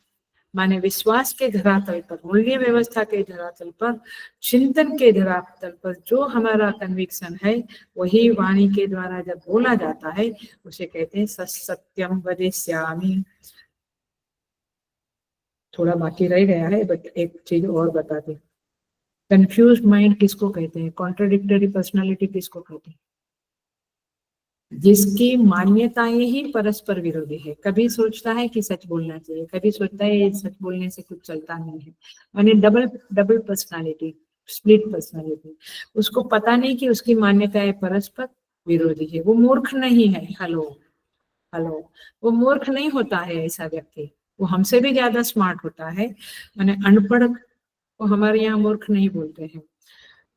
माने विश्वास के धरातल पर, मूल्य व्यवस्था के धरातल पर, चिंतन के धरातल पर जो हमारा कन्विक्शन है वही वाणी के द्वारा जब बोला जाता है उसे कहते हैं सत्यम वदिष्यामि। थोड़ा बाकी रह गया है, बट एक चीज और बता दें, कंफ्यूज माइंड किसको कहते हैं? कॉन्ट्रडिक्टरी पर्सनालिटी किसको कहते हैं? जिसकी मान्यताएं ही परस्पर विरोधी है। कभी सोचता है कि सच बोलना चाहिए, कभी सोचता है सच बोलने से कुछ चलता नहीं है, यानी डबल पर्सनालिटी, स्प्लिट पर्सनालिटी। उसको पता नहीं कि उसकी मान्यताएं परस्पर विरोधी है। वो मूर्ख नहीं है। हेलो, वो मूर्ख नहीं होता है ऐसा व्यक्ति, वो हमसे भी ज्यादा स्मार्ट होता है। मैंने अनपढ़ वो हमारे यहाँ मूर्ख नहीं बोलते हैं,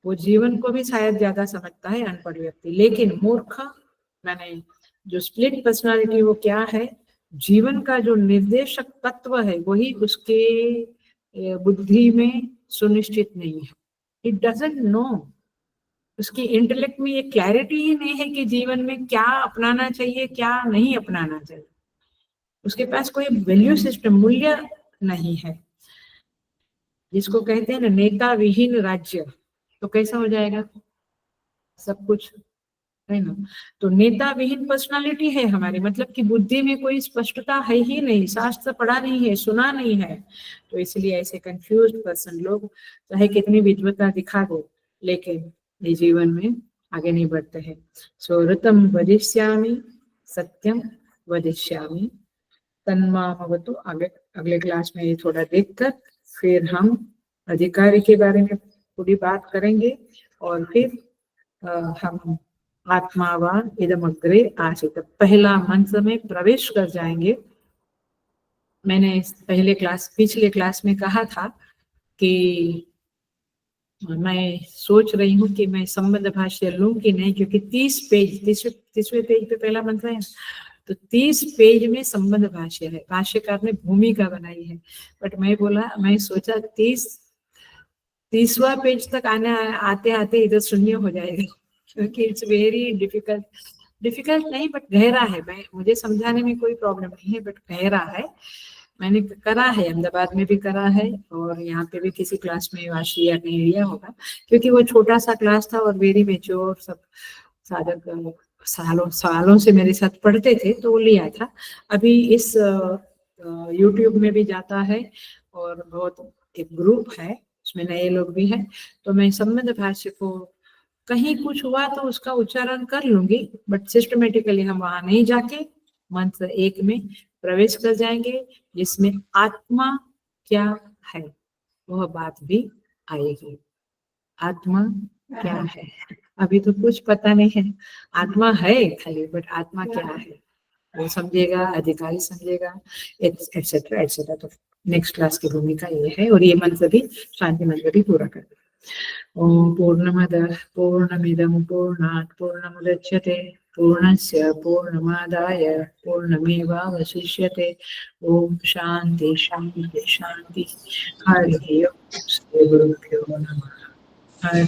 वो जीवन को भी शायद ज्यादा समझता है अनपढ़ व्यक्ति। लेकिन मूर्ख माने जो स्प्लिट पर्सनालिटी, वो क्या है, जीवन का जो निर्देशक तत्व है वही उसके बुद्धि में सुनिश्चित नहीं है। इट डजंट नो, उसकी इंटेलेक्ट में ये क्लैरिटी ही नहीं है कि जीवन में क्या अपनाना चाहिए क्या नहीं अपनाना चाहिए। उसके पास कोई वैल्यू सिस्टम, मूल्य नहीं है। जिसको कहते हैं ना नेता विहीन राज्य, तो कैसा हो जाएगा सब कुछ, है ना। तो नेता विहीन पर्सनालिटी है हमारी, मतलब कि बुद्धि में कोई स्पष्टता है ही नहीं, शास्त्र पढ़ा नहीं है, सुना नहीं है। तो इसलिए ऐसे कंफ्यूज्ड पर्सन लोग चाहे कितनी विद्वता दिखा दो, लेकिन ये जीवन में आगे नहीं बढ़ते हैं। सो ऋतम वदिष्यामि, सत्यम वदिष्यामि, तन्मामवतु। अगले क्लास में ये थोड़ा देखकर फिर हम अधिकारी के बारे में थोड़ी बात करेंगे, और फिर हम आत्मा व इदमग्रे आसीत, पहला मंत्र में प्रवेश कर जाएंगे। मैंने पिछले क्लास में कहा था कि मैं सोच रही हूँ कि मैं संबंध भाष्य लूं कि नहीं, क्योंकि 30वें पेज पे पहला मंत्र है, तो 30 पेज में संबंध भाष्य है, भाष्यकार ने भूमिका बनाई है। बट मैं सोचा 30वां पेज तक आते आते इधर शून्य हो जाएगा, क्योंकि इट्स वेरी डिफिकल्ट नहीं बट गहरा है। मुझे समझाने में कोई प्रॉब्लम नहीं है, बट गहरा है। मैंने करा है, अहमदाबाद में भी करा है, और यहाँ पे भी किसी क्लास में वाशिया ने लिया होगा, क्योंकि वो छोटा सा क्लास था और वेरी मेच्योर सब साधक सालों से मेरे साथ पढ़ते थे, तो वो लिया था। अभी इस यूट्यूब में भी जाता है, और बहुत एक ग्रुप है, उसमें नए लोग भी हैं। तो मैं संबंध भाष्य को कहीं कुछ हुआ तो उसका उच्चारण कर लूंगी, बट सिस्टमेटिकली हम वहां नहीं जाके मंत्र 1 में प्रवेश कर जाएंगे, जिसमें आत्मा क्या है वह बात भी आएगी। आत्मा क्या है, अभी तो कुछ पता नहीं है, आत्मा है खाली, बट आत्मा क्या है वो समझेगा, अधिकारी समझेगा, एक्सेट्रा एक्सेट्रा। तो नेक्स्ट क्लास की भूमिका ये है, और ये मंत्र भी, शांति मंत्र भी पूरा कर। ओम पूर्णमदः पूर्णमिदं पूर्णात् पूर्णमुदच्यते पूर्णस्य पूर्णमादाय पूर्णमेवावशिष्यते। ओम शांति शांति शांति। हरि ओम। श्री गुरुभ्यो नमः। हरि